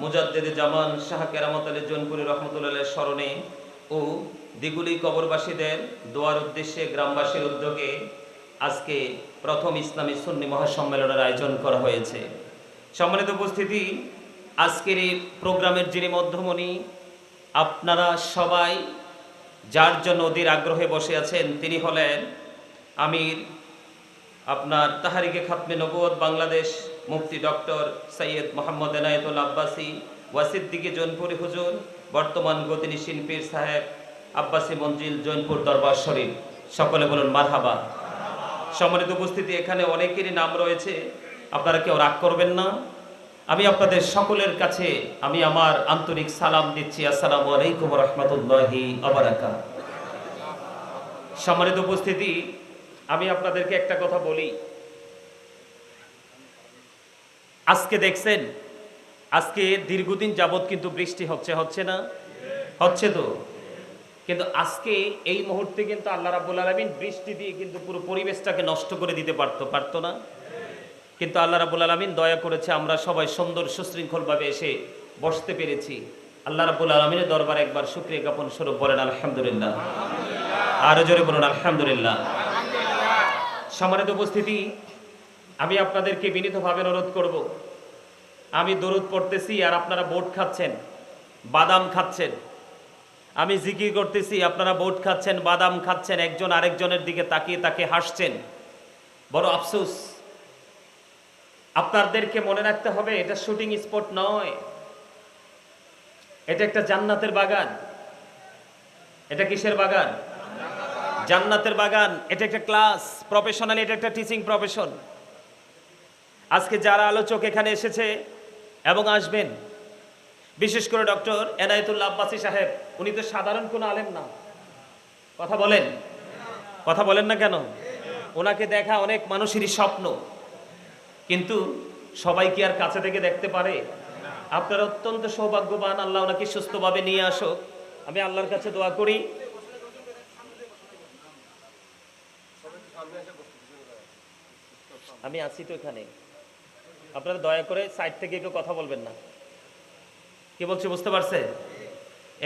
মুজাদ্দেদে জামান শাহ কেরামত আলী জৌনপুরী রহমতুল্লাহের স্মরণে ও দিগুলি কবরবাসীদের দোয়ার উদ্দেশ্যে গ্রামবাসীর উদ্যোগে আজকে প্রথম ইসলামী সুন্নি মহাসম্মেলনের আয়োজন করা হয়েছে। সম্মানিত উপস্থিতি, আজকের এই প্রোগ্রামের যিনি মধ্যমণি, আপনারা সবাই যার জন্য অধীর আগ্রহে বসে আছেন তিনি হলেন আমির আপনার তাহারিকে খাতমে নবুয়ত বাংলাদেশ মুফতি ডক্টর সৈয়দ মোহাম্মদ এনায়েতুল আব্বাসী ওয়াসিদ্দিকি জৌনপুরি হুজুর, বর্তমান গতিনী শিল্পীর সাহেব আব্বাসী মঞ্জিল জৌনপুর দরবার শরীফ। সকলে বলুন মারহাবা। সম্মানিত উপস্থিতি, এখানে অনেকেরই নাম রয়েছে, আপনারা কেউ রাগ করবেন না। আমি আপনাদের সকলের কাছে আমি আমার আন্তরিক সালাম দিচ্ছি। আসসালামু আলাইকুম ওয়া রাহমাতুল্লাহি ওয়া বারাকাতুহু। সম্মানিত উপস্থিতি, আমি আপনাদেরকে একটা কথা বলি। আজকে দেখছেন, আজকে দীর্ঘদিন যাবত কিন্তু বৃষ্টি হচ্ছে না? হচ্ছে তো। কিন্তু আজকে এই মুহূর্তে কিন্তু আল্লাহ রাব্বুল আলামিন বৃষ্টি দিয়ে কিন্তু পুরো পরিবেশটাকে নষ্ট করে দিতে পারতো না? কিন্তু আল্লাহ রাব্বুল আলামিন দয়া করেছে, আমরা সবাই সুন্দর সুশৃঙ্খলভাবে এসে বসতে পেরেছি। আল্লাহ রাব্বুল আলামিনের দরবারে একবার শুকরিয়া জ্ঞাপন স্বরূপ বলেন আলহামদুলিল্লাহ। আরো জোরে বলুন আলহামদুলিল্লাহ। সম্মানিত উপস্থিতি, আমি আপনাদেরকে বিনীতভাবে অনুরোধ করব, আমি দরুদ পড়তেছি আর আপনারা বোট খাচ্ছেন, বাদাম খাচ্ছেন। আমি জিকির করতেছি, আপনারা বোট খাচ্ছেন, বাদাম খাচ্ছেন, একজন আরেকজনের দিকে তাকিয়ে হাসছেন। বড় আফসোস, আপনাদেরকে মনে রাখতে হবে এটা শুটিং স্পট নয়, এটা একটা জান্নাতের বাগান। এটা কিসের বাগান? জান্নাতের বাগান। এটা একটা ক্লাস, প্রফেশনালি এটা একটা টিচিং প্রফেশন। আজকে যারা আলোচক এখানে এসেছে এবং আসবেন, বিশেষ করে ডক্টর এনায়েতুল আব্বাসী সাহেব, উনি তো সাধারণ কোনো আলেম না। কথা বলেন না কেন? ওনাকে দেখা অনেক মানুষেরই স্বপ্ন, কিন্তু সবাই কি আর কাছে থেকে দেখতে পারে? আপনারা অত্যন্ত সৌভাগ্যবান, আল্লাহ ওনাকে সুস্থভাবে নিয়ে আসুক। আমি আল্লাহর কাছে দোয়া করি। আমি আছি তো এখানে, আপনারা দয়া করে সাইড থেকে কেউ কথা বলবেন না। কি বলছি বুঝতে পারছে?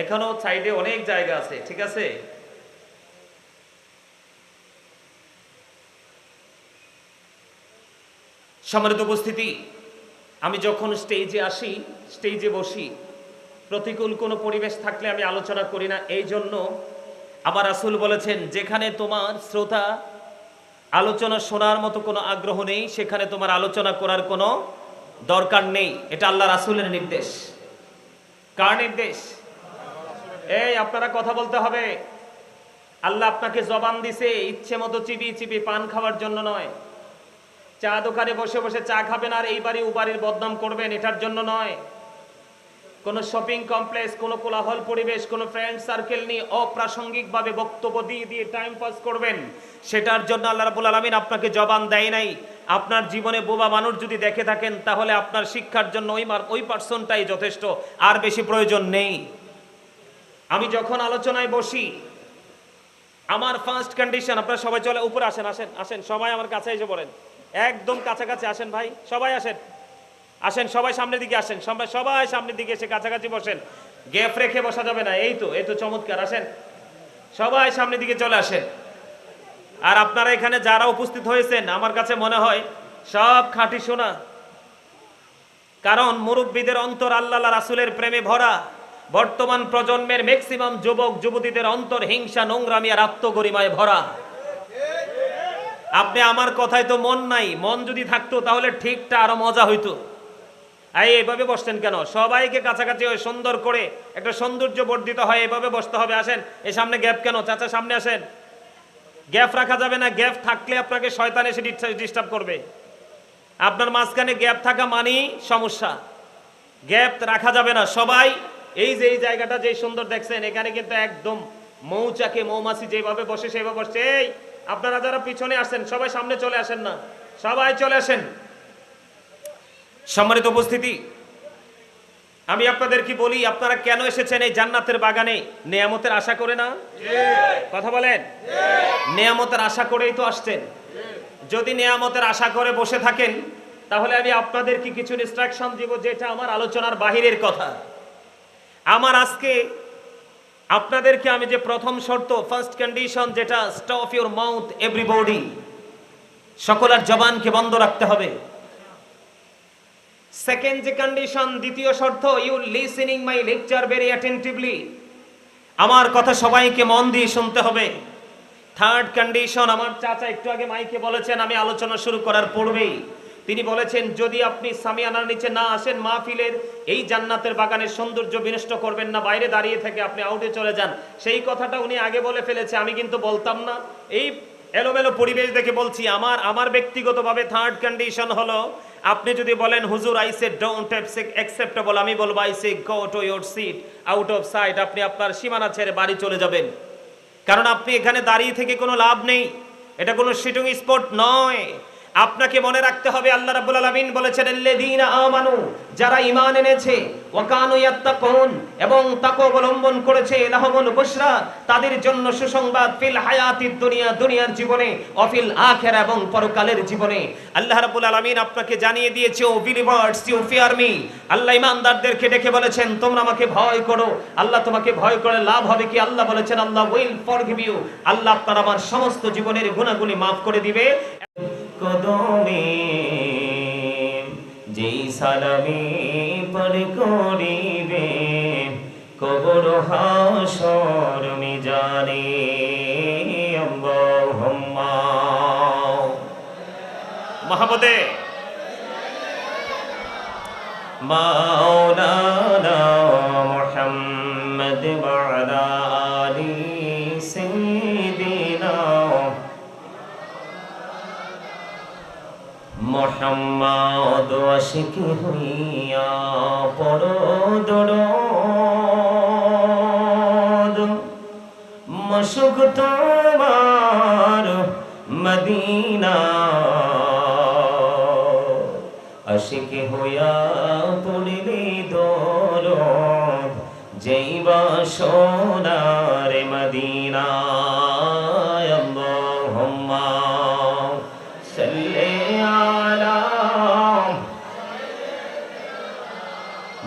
এখানেও সাইডে অনেক জায়গা আছে, ঠিক আছে? সম্মানিত উপস্থিতি, আমি যখন স্টেজে আসি, স্টেজে বসি, প্রতিকূল কোনো পরিবেশ থাকলে আমি আলোচনা করি না। এই জন্য আমার রাসূল বলেছেন, যেখানে তোমার শ্রোতা আলোচনা শোনার মতো কোনো আগ্রহ নেই, সেখানে তোমার আলোচনা করার কোনো দরকার নেই। এটা আল্লাহ রাসূলের নির্দেশ। কার নির্দেশ? এই আপনারা কথা বলতে হবে। আল্লাহ আপনাকে জবান দিছে ইচ্ছে মতো চিবি চিবি পান খাওয়ার জন্য নয়, চা দোকানে বসে বসে চা খাবেন আর এই বাড়ি ও বাড়ির বদনাম করবেন, এটার জন্য নয়। কোন শপিং কমপ্লেক্স, কোন কোলাহল পরিবেশ, কোন ফ্রেন্ড সার্কেল নিয়ে অপ্রাসঙ্গিকভাবে বক্তব্য দিয়ে দিয়ে টাইম পাস করবেন, সেটার জন্য আল্লাহ রাব্বুল আলামিন আপনাকে জবান দেয় নাই। আপনার জীবনে বোবা মানুষ যদি দেখে থাকেন, তাহলে আপনার শিক্ষার জন্য ওই পার্সনটাই যথেষ্ট, আর বেশি প্রয়োজন নেই। আমি যখন আলোচনায় বসি, আমার ফার্স্ট কন্ডিশন, আপনারা সবাই চলে উপরে আসেন, আসেন আসেন, সবাই আমার কাছে এসে পড়েন, একদম কাছাকাছি আসেন ভাই, সবাই আসেন, আসেন সবাই সামনের দিকে আসেন, সবাই সামনের দিকে এসে কাছাকাছি বসেন, গ্যাপ রেখে বসা যাবে না। এই তো চমৎকার, আসেন সবাই সামনের দিকে চলে আসেন। আর আপনারা এখানে যারা উপস্থিত হয়েছেন, আমার কাছে মনে হয় সব খাঁটি সোনা, কারণ মুরব্বীদের অন্তর আল্লাহ রাসূলের প্রেমে ভরা। বর্তমান প্রজন্মের ম্যাক্সিমাম যুবক যুবতীদের অন্তর হিংসা, নোংরামি আর আত্মগরিমায় ভরা। আপনি আমার কথায় তো মন নাই, মন যদি থাকতো তাহলে ঠিকটা আরো মজা হইতো। এইভাবে বসছেন কেন? সবাইকে কাছাকাছি হয়ে সুন্দর করে একটা সৌন্দর্য বর্ধিত হয়, এভাবে বসতে হবে। আসেন, এই সামনে গ্যাপ কেন? চাচা সামনে আসেন। গ্যাপ রাখা যাবে না, গ্যাপ থাকলে আপনাকে শয়তান এসে ডিস্টার্ব করবে। আপনার মাঝখানে গ্যাপ থাকা মানেই সমস্যা, গ্যাপ রাখা যাবে না। সবাই এই যে এই জায়গাটা যে সুন্দর দেখছেন, এখানে কিন্তু একদম মৌচাকে মৌমাছি যেভাবে বসে সেভাবে বসছে। এই আপনারা যারা পিছনে আসেন সবাই সামনে চলে আসেন না, সবাই চলে আসেন। সম্মানিত উপস্থিতি, আমি আপনাদের কি বলি, আপনারা কেন এসেছেন এই জান্নাতের বাগানে? নেয়ামতের আশা করে না? কথা বলেন। নেয়ামতের আশা করেই তো আসছেন। যদি নেয়ামতের আশা করে বসে থাকেন, তাহলে আমি আপনাদেরকে কিছু ইনস্ট্রাকশন দিব, যেটা আমার আলোচনার বাহিরের কথা। আমার আজকে আপনাদেরকে আমি যে প্রথম শর্ত, ফার্স্ট কন্ডিশন, যেটা স্টপ ইউর মাউথ এভরিবডি, সকলের জবানকে বন্ধ রাখতে হবে। সেকেন্ড যে কন্ডিশন, দ্বিতীয় শর্ত, you listening my lecture very attentively, আমার কথা সবাইকে মন দিয়ে শুনতে হবে। থার্ড কন্ডিশন, আমার চাচা একটু আগে মাইকে বলেছেন, আমি আলোচনা শুরু করার পূর্বেই তিনি বলেছেন, যদি আপনি সামিয়ানার নিচে না আসেন, মাহফিলের এই জান্নাতের বাগানের সৌন্দর্য বিনষ্ট করবেন না, বাইরে দাঁড়িয়ে থেকে আপনি আউটে চলে যান। সেই কথাটা উনি আগে বলে ফেলেছে, আমি কিন্তু বলতাম না। এই এলোমেলো পরিবেশ দেখে বলছি। আমার ব্যক্তিগতভাবে থার্ড কন্ডিশন হলো, আপনি যদি বলেন হুজুর আই সে ডোন্ট অ্যাকসেপ্টেবল, আমি বলবো I say go to your seat out of sight, আপনি আপনার সীমানা ছেড়ে বাড়ি চলে যাবেন। কারণ আপনি এখানে দাঁড়িয়ে থেকে কোনো লাভ নেই, এটা কোনো সিটিং স্পট নয়। আপনাকে মনে রাখতে হবে, আল্লাহ রাব্বুল আলামিন বলেছেন, আল্লাযীনা আমানু, যারা ঈমান এনেছে, ওয়া কানু ইয়াত্তাকুন, এবং তাকওয়া অবলম্বন করেছে, লাহুমুল বুশরা, তাদের জন্য সুসংবাদ, ফিল হায়াতিদ দুনিয়া, দুনিয়ার জীবনে, ওয়া ফিল আখিরা, এবং পরকালের জীবনে। আল্লাহ রাব্বুল আলামিন আপনাকে জানিয়ে দিয়েছে, O believers you fear me, আল্লাহ ঈমানদারদেরকে ডেকে বলেছেন, তোমরা আমাকে ভয় করো। আল্লাহ তোমাকে ভয় করে লাভ হবে কি? আল্লাহ বলেছেন, আল্লাহ উইল ফরগিভ ইউ, আল্লাহ আপনার আমার সমস্ত জীবনের গুনাহগুলি maaf করে দিবে। কদমে যেই সালামি পর করিবে, কবর হাসর মিজানে, আল্লাহুম্মা মহব্বতে মাওলানা মুহাম্মদ ওয়া আলা আলি সাইয়্যিদিনা মুহাম্মদ, আশিকি হইয়া পড়ো দরুদ, মশক তোমার মদিনা, আশিকি হইয়া পড়িলে দরুদ, যাইবা সোনার মদিনা, আল্লাহুম্মা সাল্লি আলা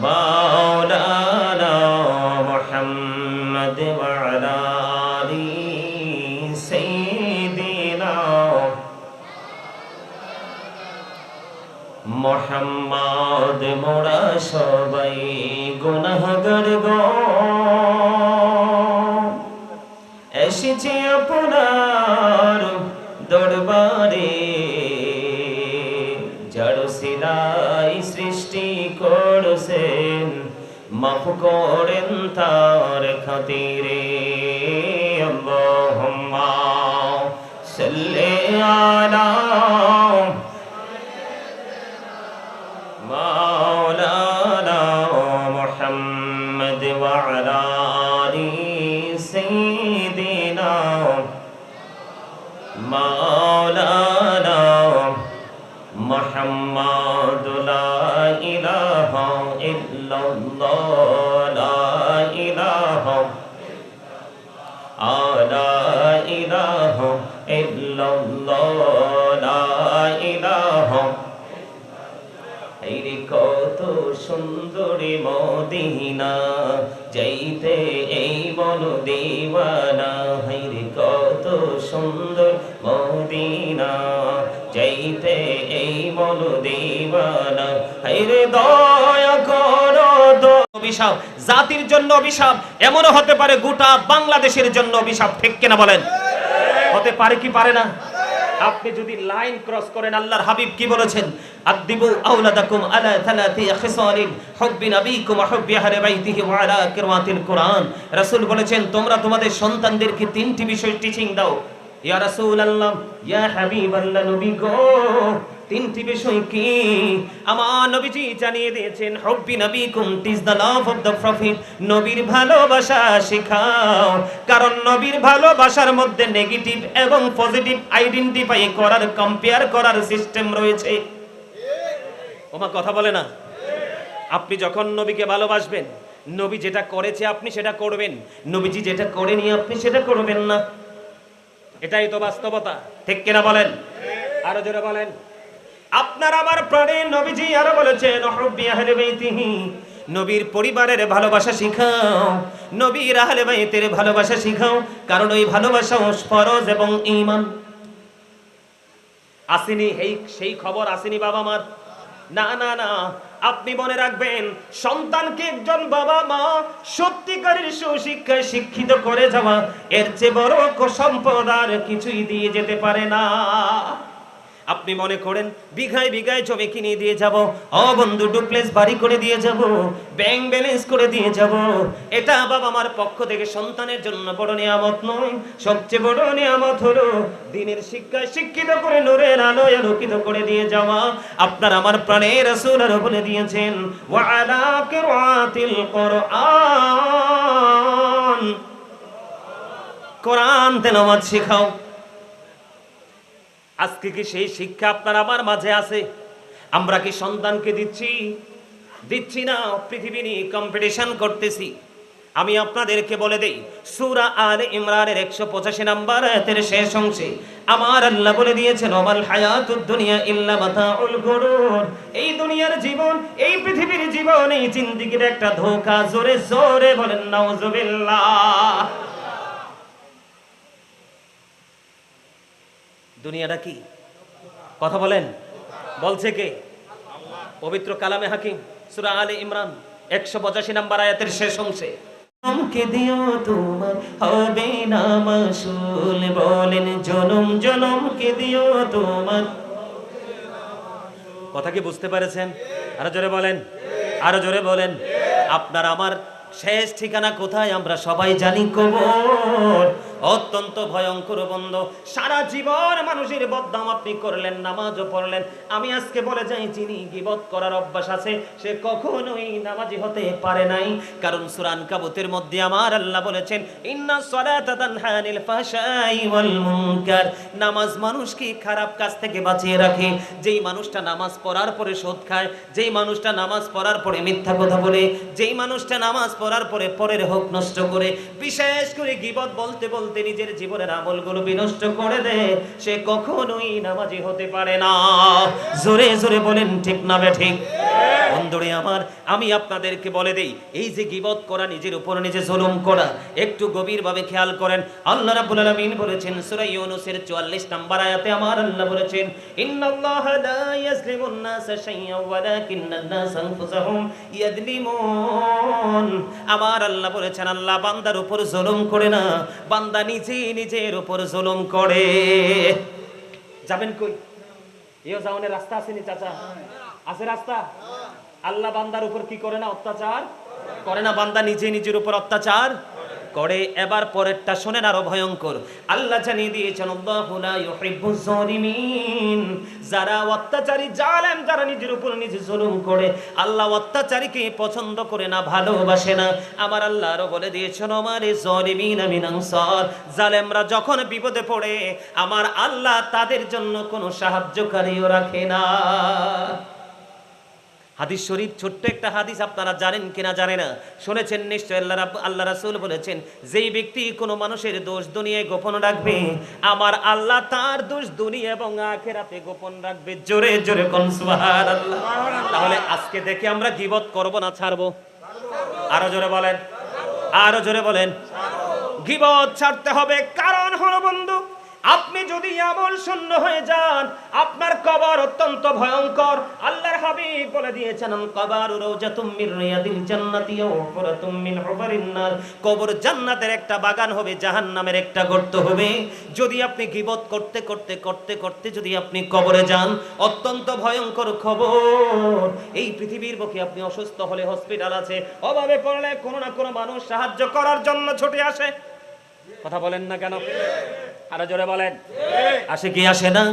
মাওলানা মুহাম্মদ ওয়া আলা আলি সাইয়্যিদিনা মুহাম্মদ। মোরা সবাই গুনাহগার গো, এসেছি আপনার দরবারে, যার সিলাই সৃষ্টি করছেন, মাফ করেন তার খাতিরে, আল্লাহুম্মা সাল্লি আলা মাওলানা মুহাম্মদ লা ইলাহা ইল্লাল্লাহ লা ইলাহা লা ইলাহা ইল্লাল্লাহ লা ইলাহা। এই কত সুন্দরী মদিনা, যাইতে এই মন দিওয়ানা। হাইরে কত সুন্দর মদিনা, যাইতে এই মন দিওয়ানা। হাইরে দয়া করো অভিশাপ, জাতির জন্য অভিশাপ, এমনও হতে পারে গোটা বাংলাদেশের জন্য অভিশাপ। ঠিক কিনা বলেন? হতে পারে কি পারে না? আপনি যদি লাইন ক্রস করেন, আল্লাহর হাবিব কি বলেছেন? আদিবু আওলাদাকুম আলা থালাতি খিসালিন হুব্বি নবিকুম ওয়া হুব্বি আহলি বাইতিহি ওয়া আলা কিরামাতিল কুরআন। রাসূল বলেছেন, তোমরা তোমাদের সন্তানদেরকে তিনটি বিষয় টিচিং দাও। ইয়া রাসূলুল্লাহ, ইয়া হাবিবাল্লাহ, নবী গো, তিনটি বিষয় কি? আমার নবীজি জানিয়ে দিয়েছেন, হুব্বি নবিকুম teach the love of the prophet. নবীর ভালোবাসা শেখাও, কারণ নবীর ভালোবাসার মধ্যে নেগেটিভ এবং পজিটিভ আইডেন্টিফাই করার, কম্পেয়ার করার সিস্টেম রয়েছে। ওমা কথা বলে না? আপনি যখন নবীকে ভালোবাসবেন, নবী যেটা করেছে আপনি সেটা করবেন, নবীজি যেটা করেনি আপনি সেটা করবেন না। এটাই তো বাস্তবতা। ঠিক কিনা বলেন? আরো জোরে বলেন। আপনার আমার প্রাণের নবীজি আরো বলেছেন, হুব্বি আহলি বাইতিহি, নবীর পরিবারের ভালোবাসা শিখাও, নবীর আহলে বাইতের ভালোবাসা শিখাও, কারণ ওই ভালোবাসা ফরজ এবং ঈমান। আসেনি সেই খবর আসেনি বাবা মার? না না না, আপনি মনে রাখবেন, সন্তানকে একজন বাবা মা সত্যিকারের সুশিক্ষায় শিক্ষিত করে যাওয়া, এর চেয়ে বড় সম্পদ আর কিছুই দিয়ে যেতে পারে না। আপনি মনে করেন বিঘায় বিঘায় জমি কিনে দিয়ে যাব, ও বন্ধু ডুপ্লেক্স বাড়ি করে দিয়ে যাব, ব্যাংক ব্যালেন্স করে দিয়ে যাব, এটা বাবা মার পক্ষ থেকে সন্তানের জন্য বড় নিয়ামত নয়। সবচেয়ে বড় নিয়ামত হলো দ্বীনের শিক্ষায় শিক্ষিত করে নূরের আলোয় আলোকিত করে দিয়ে যাওয়া। আপনার আমার প্রাণের রাসূল আরো বলে দিয়েছেন, ওয়া আলা কিরাতিল কুরআন, কোরআন তেলাওয়াত শেখাও। আজকে কি সেই শিক্ষা আপনার আমার মাঝে আছে? আমরা কি সন্তানকে দিচ্ছি না? পৃথিবী নিয়ে কম্পিটিশন করতেছি। আমি আপনাদেরকে বলে দেই, সূরা আলে ইমরানের 185 নম্বর আয়াতের শেষ অংশে আমার আল্লাহ বলে দিয়েছেন, ওয়াল হায়াতুদ দুনিয়া ইল্লা মাতাউল গুরুর। এই দুনিয়ার জীবন, এই পৃথিবীর জীবন, এই জিন্দেগির একটা ধোঁকা। জোরে জোরে বলেন নাউজুবিল্লাহ। দুনিয়াটা কি? কথা বলেন। বলছে কে? পবিত্র কালামে হাকিম সূরা আলে ইমরান 185 নম্বর আয়াতের শেষ অংশে, জনমকে দিও তোমার হবে না মাসুল। বলেন জনম জনমকে দিও তোমার। কথা কি বুঝতে পেরেছেন? আরো জোরে বলেন, আরো জোরে বলেন। আপনার আমার শেষ ঠিকানা কোথায় আমরা সবাই জানি, কবর। অত্যন্ত ভয়ঙ্কর বন্ধ। সারা জীবন মানুষের বদনাম আপনি করলেন, নামাজও পড়লেন। আমি আজকে বলে যাই, যিনি গীবত করার অভ্যাস আছে সে কখনোই নামাজি হতে পারে নাই। কারণ সূরা আনকাবুতের মধ্যে আমার আল্লাহ বলেছেন, ইন্নাস সালাতা তানহা আনিল ফাহশাই ওয়াল মুনকার। নামাজ মানুষকে খারাপ কাজ থেকে বাঁচিয়ে রাখে। যেই মানুষটা নামাজ পড়ার পরে সুদ খায়, যেই মানুষটা নামাজ পড়ার পরে মিথ্যা কথা বলে, যেই মানুষটা নামাজ পড়ার পরে পরের হক নষ্ট করে, বিশেষ করে গীবত বলতে বলতে নিজের জীবনের আমলগুলো বিনষ্ট করে দেয়, সে কখনোই নামাজি হতে পারে না। জোরে জোরে বলেন ঠিক না বেঠিক? বন্ধুরে আমার, আমি আপনাদেরকে বলে দেই, এই যে গীবত করা, নিজের উপর নিজে জুলুম করা, একটু গভীরভাবে খেয়াল করেন। আল্লাহ রাব্বুল আলামিন বলেছেন সূরা ইউনূসের 44 নম্বর আয়াতে আমার আল্লাহ বলেছেন, ইন্নাল্লাহা লা ইয়াজলিমুন নাসা শাইআন ওয়ালাকিন্নান নাসা আনফুসাহুম ইয়াজলিমুন। আমার আল্লাহ বলেছেন, আল্লাহ বান্দার উপর জুলুম করে না, বান্দা নিজে নিজের উপর জুলুম করে। যাবেন কই? ইও যাওনের রাস্তা আসেনি চাচা? আছে রাস্তা? আল্লাহ বান্দার উপর কি করে না? অত্যাচার করে না। বান্দা নিজে নিজের উপর অত্যাচার করে। এবার পরেরটা শোনেন, আরো ভয়ঙ্কর। আল্লাহ জানিয়ে দিয়েছেন আল্লাহু লা ইউহিব্বুজ জালিমিন, যারা অত্যাচারী জালেম, যারা নিজের উপর নিজে জুলুম করে, আল্লাহ অত্যাচারীকে পছন্দ করে না, ভালোবাসে না। আমার আল্লাহ আরো বলে দিয়েছেন আমারে জালিমিন মিন আনসার, জালেমরা যখন বিপদে পড়ে আমার আল্লাহ তাদের জন্য কোনো সাহায্যকারীও রাখে না। হাদিস শরীফ, ছোট্ট একটা হাদিস, আপনারা জানেন কিনা জানে না, শুনেছেন নিশ্চয়। আল্লাহ রাসূল বলেছেন, যেই ব্যক্তি কোনো মানুষের দোষ দুনিয়ায় গোপন রাখবে আমার আল্লাহ তার দোষ দুনিয়া এবং আখিরাতে গোপন রাখবে। জোরে জোরে কোন সুবহানাল্লাহ। তাহলে আজকে দেখে আমরা গীবত করব না ছাড়বো? আরো জোরে বলেন, আরো জোরে বলেন। গীবত ছাড়তে হবে। কারণ হলো বন্ধু, আপনি যদি আমল শূন্য হয়ে যান আপনার কবর অত্যন্ত ভয়ঙ্কর। আল্লাহর হাবিব বলে দিয়েছেন কবরু রাওজাতুম মির রিয়াদিল জান্নাতি ওয়া হুফরাতুম মিন হুবারিন নার, কবর জান্নাতের একটা বাগান হবে, জাহান্নামের একটা গর্ত হবে। যদি আপনি গীবত করতে করতে করতে করতে যদি আপনি কবরে যান, অত্যন্ত ভয়ঙ্কর খবর। এই পৃথিবীর বুকে আপনি অসুস্থ হলে হসপিটাল আছে, অভাবে পড়লে কোনো না কোনো মানুষ সাহায্য করার জন্য ছুটে আসে। কথা বলেন না কেন? আরো জোরে বলেন। আসে কি আসে না?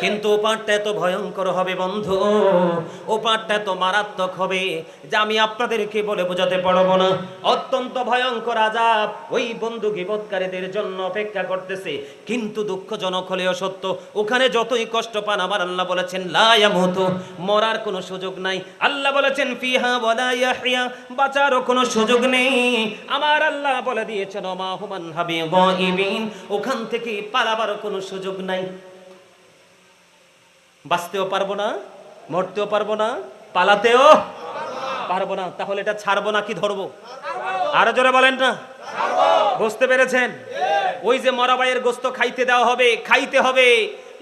কিন্তু ওপারটা এত ভয়ঙ্কর হবে বন্ধু, ওপারটা এত মারাত্মক হবে যে আমি আপনাদেরকে বলে বোঝাতে পারবো না। অত্যন্ত ভয়ঙ্কর আযাব ওই বন্ধু গীবতকারীদের জন্য অপেক্ষা করতেছে। কিন্তু দুঃখজনক হলেও সত্য, ওখানে যতই কষ্ট পান আমার আল্লাহ বলেছেন লা ইয়ামুতু, মরার কোনো সুযোগ নাই। আল্লাহ বলেছেন ফিহা ওয়ালা ইয়াহইয়া, বাঁচারও কোনো সুযোগ নেই। আমার আল্লাহ বলে দিয়েছেন ওমা হুমান হাবি গায়িবিন, ওখান থেকে পালাবারও কোনো সুযোগ নাই। বাঁচতেও পারবো না, মরতেও পারবো না, পালাতেও পারবো না। তাহলে এটা ছাড়বো না কি ধরবো? আরো জোরে বলেন না। বুঝতে পেরেছেন? ওই যে মরা ভাইয়ের গোশত খাইতে দেওয়া হবে, খাইতে হবে।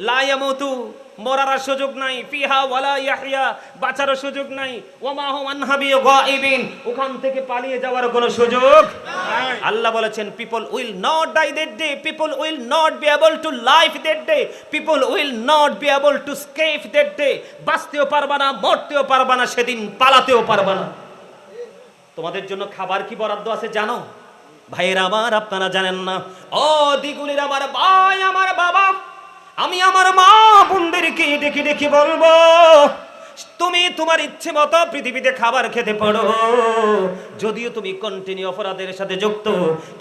লা ইয়ামুতু, মরার সুযোগ নাই। ফিহা ওয়ালা ইয়াহইয়া, বাঁচার সুযোগ নাই। ওমা হুম আনহাবি গায়িবিন, ওখান থেকে পালিয়ে যাওয়ার কোনো সুযোগ নাই। আল্লাহ বলেছেন people will not die that day, people will not be able to live that day, people will not be able to escape that day. বাঁচতেও পারবা না, মরতেও পারবা না, সেদিন পালাতেও পারবা না। তোমাদের জন্য খাবার কি বরাদ্দ আছে জানো? ভাইয়েরা আমার, আপনারা জানেন না। ও দ্বিগুণের আমার ভাই, আমার বাবা, আমি আমার মা বোনদেরকে ডেকে ডেকে বলবো, তুমি তোমার ইচ্ছে মতো পৃথিবীতে খাবার খেতে পারো, যদিও তুমি কন্টিনিউ অপরাধের সাথে যুক্ত,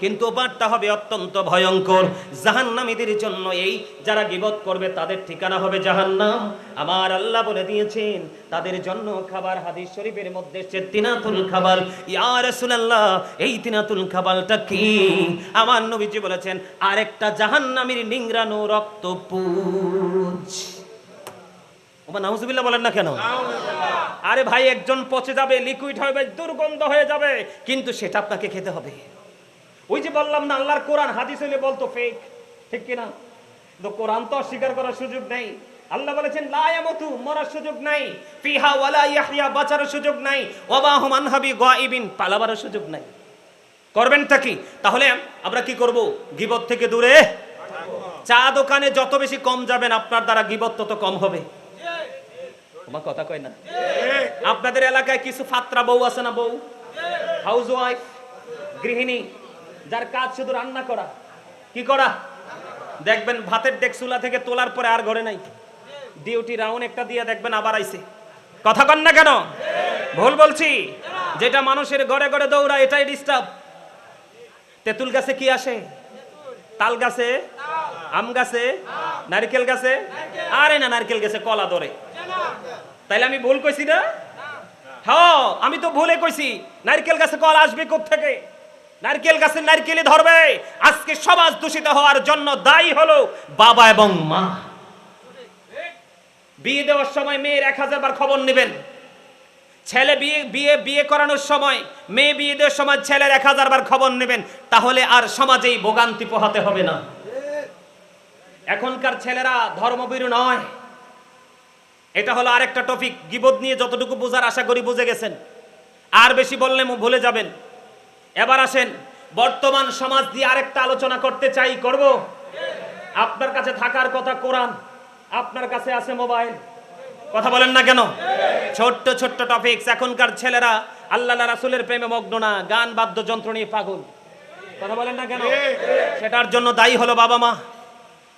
কিন্তু বারটা হবে অত্যন্ত ভয়ঙ্কর। জাহান্নামীদের জন্য এই যারা গীবত করবে তাদের ঠিকানা হবে জাহান্নাম। আমার আল্লাহ বলে দিয়েছেন তাদের জন্য খাবার, হাদিস শরীফের মধ্যে এসেছে তিনাতুল খাবার। ইয়া রাসূলুল্লাহ, এই তিনাতুল খাবারটা কি? আমার নবীজি বলেছেন আরেকটা জাহান্নামীর নিংড়ানো রক্তপুঞ্জ। ওমা নাউজুবিল্লাহ বলেন না কেন? আরে ভাই, একজন পচে যাবে, লিকুইড হবে, দুর্গন্ধ হয়ে যাবে, কিন্তু সেটা আপনাকে খেতে হবে। ওই যে বললাম না, আল্লাহর কোরআন হাদিস হইলে বলতো ফেক, ঠিক কিনা? তো কোরআন তো অস্বীকার করার সুযোগ নেই। আল্লাহ বলেছেন লা ইয়ামুতু, মরার সুযোগ নাই। ফিহা ওয়ালা ইয়াহইয়া, বাঁচার সুযোগ নাই। ওয়া হুম আনহাবি গায়িবিন, পালাবার সুযোগ নাই। করবেনটা কি? তাহলে আমরা কি করব? গীবত থেকে দূরে। চা দোকানে যত বেশি কম যাবেন আপনার দ্বারা গীবত তত কম হবে। তোমার কথা কয় না? আপনাদের এলাকায় কিছু ফাত্রা বউ আছে না? বউ, হাউস ওয়াইফ, গৃহিণী, যার কাজ শুধু রান্না করা। কি করা? দেখবেন ভাতের ডেক চুলা থেকে তোলার পরে আর ঘরে নাই, ডিউটি রাউন্ড একটা দিয়ে দেখবেন আবার আইছে। কথা কন না কেন? ভুল বলছি? যেটা মানুষের ঘরে ঘরে দৌড়ায় এটাই ডিস্টার্ব। তেঁতুল গাছে কি আসে? তাল গাছে, আম গাছে, নারকেল গাছে। আরে না, নারকেল গাছে কলা ধরে। তাইলে আমি ভুল কইছি না? হ্যাঁ, আমি তো ভুলে কইছি। নারকেল গাছে কলা আসবে কোত্থেকে? নারকেল গাছে নারকেলই ধরবে। আজকে সমাজ দূষিত হওয়ার জন্য দায়ী হলো বাবা এবং মা। বিয়ে দেওয়ার সময় মেয়ের 1000 বার খবর নেবেন। ছেলে বিয়ে করানোর সময়, মেয়ে বিয়ে দেওয়ার সময় ছেলের 1000 বার খবর নেবেন। তাহলে আর সমাজেই ভোগান্তি পোহাতে হবে না। এখনকার ছেলেরা ধর্মভীরু নয়। এটা হলো আরেকটা টপিক। গীবত নিয়ে যতটুকু বোঝার আশা করি বুঝে গেছেন, আর বেশি বললে ভুলে যাবেন। এবার আসেন বর্তমান সমাজ দিয়ে আরেকটা আলোচনা করতে চাই, করব। আপনার কাছে থাকার কথা কোরআন, আপনার কাছে আছে মোবাইল। কথা বলেন না কেন? ছোট্ট ছোট্ট টপিকস। এখনকার ছেলেরা আল্লাহ রাসূলের প্রেমে মগ্ন না, গান বাদ্যযন্ত্র নিয়ে পাগল। কথা বলেন না কেন? সেটার জন্য দায়ী হলো বাবা মা।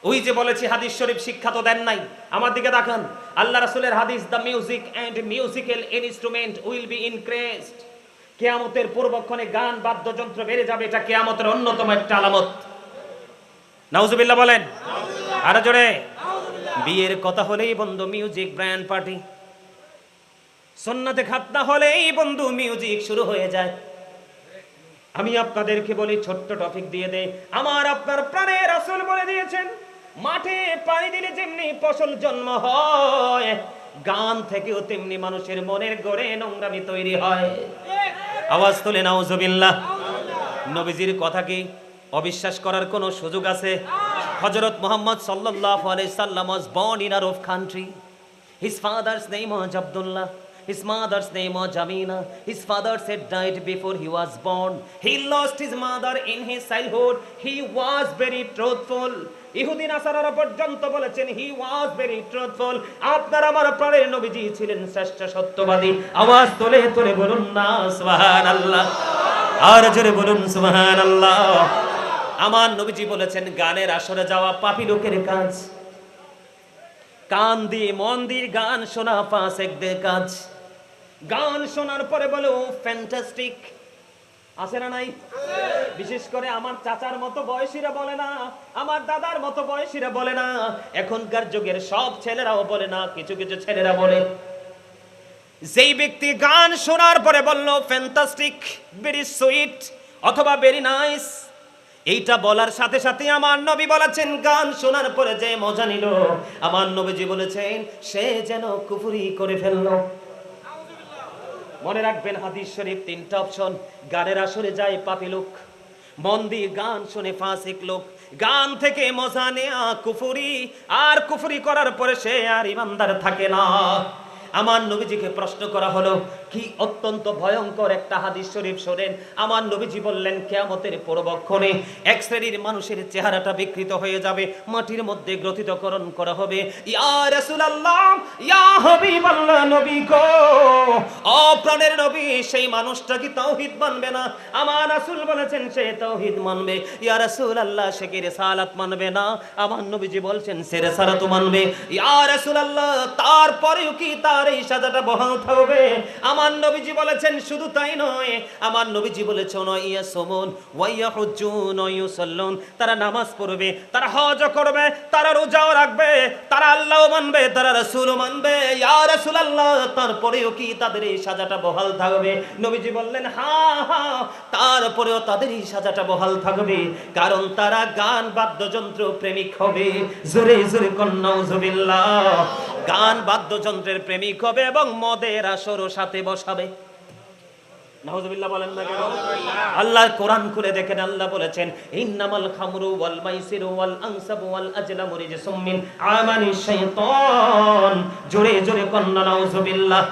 ওই যে বলেছি হাদিস শরীফ শিক্ষা তো দেন নাই। আমার দিকে তাকান, আল্লাহ রাসূলের হাদিস, the music and musical instrument will be increased. কিয়ামতের পূর্বক্ষণে গান বাদ্যযন্ত্র বেড়ে যাবে, এটা কিয়ামতের অন্যতম একটা আলামত। নাউজুবিল্লাহ বলেন, আরো জোরে। বিয়ের কথা হলেই বন্ধু মিউজিক ব্র্যান্ড পার্টি, সুন্নাতে খাতনা হলেই বন্ধু মিউজিক শুরু হয়ে যায়। আমি আপনাদেরকে বলি, ছোট্ট টপিক দিয়ে দেই, আমার আপনার প্রাণের রাসূল বলে দিয়েছেন, মাঠে পানি দিলে যেমনি ফসল জন্ম হয়, গান থেকেও তেমনি মানুষের মনের গড়ে নোংরামি তৈরি হয়। আওয়াজ তুলে নাউজুবিল্লাহ। নবীজির কথা কি অবিশ্বাস করার কোনো সুযোগ আছে? হযরত মুহাম্মদ সাল্লাল্লাহু আলাইহি সাল্লাম was born in Arab country. His father's name was Abdullah. His mother's name was Jamina. His father had died before he was born. He lost his mother in his childhood. He was very truthful. ইহুদি নাসারারা পর্যন্ত বলেছেন he was very truthful. আপনার আমার প্রাণের নবীজি ছিলেন শ্রেষ্ঠ সত্যবাদী। আওয়াজ তোলে তোলে বলুন না সুবহানাল্লাহ, আর জোরে বলুন সুবহানাল্লাহ। আমার নবীজি বলেছেন, গানের আসরে যাওয়া পাপী লোকের কাজ। কান দিয়ে মন দিয়ে গান শোনা ফাসিকদের কাজ। গান শোনার পরে বলো ফ্যান্টাস্টিক, আছে না নাই? বিশেষ করে আমার চাচার মতো বয়সীরা বলে না, আমার দাদার মতো বয়সীরা বলে না, এখনকার যুগের সব ছেলেরাও বলে না, কিছু কিছু ছেলেরা বলে। যেই ব্যক্তি গান শোনার পরে বলল ফ্যান্টাস্টিক, ভেরি সুইট অথবা ভেরি নাইস, এইটা বলার সাথে সাথে আমার নবী বলেছেন, গান শোনার পরে যে মজা নিল, আমার নবীজি বলেছেন সে যেন কুফরি করে ফেললো। মনে রাখবেন হাদিস শরীফ তিনটা অপশন। গানের আসরে যায় পাপী লোক, মন দিয়ে গান শুনে ফাসিক লোক, গান থেকে মজা নেয়া কুফরি, আর কুফরি করার পরে সে আর ইমানদার থাকে না। আমার নবীজিকে প্রশ্ন করা হলো, কি অত্যন্ত ভয়ঙ্কর একটা হাদিস শরীফ শোনেন। আমার নবীজি বললেন, কিয়ামতের পূর্বক্ষণে এক শ্রেণীর মানুষের চেহারাটা বিকৃত হয়ে যাবে, মাটির মধ্যে গ্রথিতকরণ করা হবে। ইয়া রাসূলুল্লাহ, ইয়া হাবিবাল্লাহ, নবী গো, ও প্রাণের নবী, সেই মানুষটা কি তাওহীদ মানবে না? আমার রাসূল বলেছেন সে তাওহীদ মানবে। ইয়া রাসূলুল্লাহ, সে কি রিসালাত মানবে না? আমার নবীজি বলছেন সে রিসালাত মানবে। ইয়া রাসূলুল্লাহ, তারপরেও কি তার এই সাজাটা বহাল থাকবে? আমার নবীজি বলেছেন শুধু তাই নয়, আমার নবীজি বলেছেন ইয়াসুমুন ওয়া ইয়াহুজ্জুন ওয়া ইউসাল্লুন, তারা নামাজ পড়বে, তারা হজ করবে, তারা রোজাও রাখবে, তারা আল্লাহও মানবে, তারা রাসূলও মানবে। ইয়া রাসূলুল্লাহ, তারপরেও কি তাদের এই সাজাটা বহাল থাকবে? নবীজি বললেন হ্যাঁ হ্যাঁ, তারপরেও তাদের এই সাজাটা বহাল থাকবে, কারণ তারা গান বাদ্যযন্ত্র প্রেমিক হবে। জোরে জোরে নাউজুবিল্লাহ। গান বাদ্যযন্ত্রের প্রেমিক হবে এবং মদের আসরও সাথে বসাবে। নাউজুবিল্লাহ বলেন না কেন? আল্লাহ কোরআন খুলে দেখেন, আল্লাহ বলেছেন ইন্নামাল খামরু ওয়াল মাইসিরু ওয়াল আনসাবু ওয়াল আজলামু রিজসুম মিন আমালিশ শাইতান। জোরে জোরে কন্না নাউজুবিল্লাহ।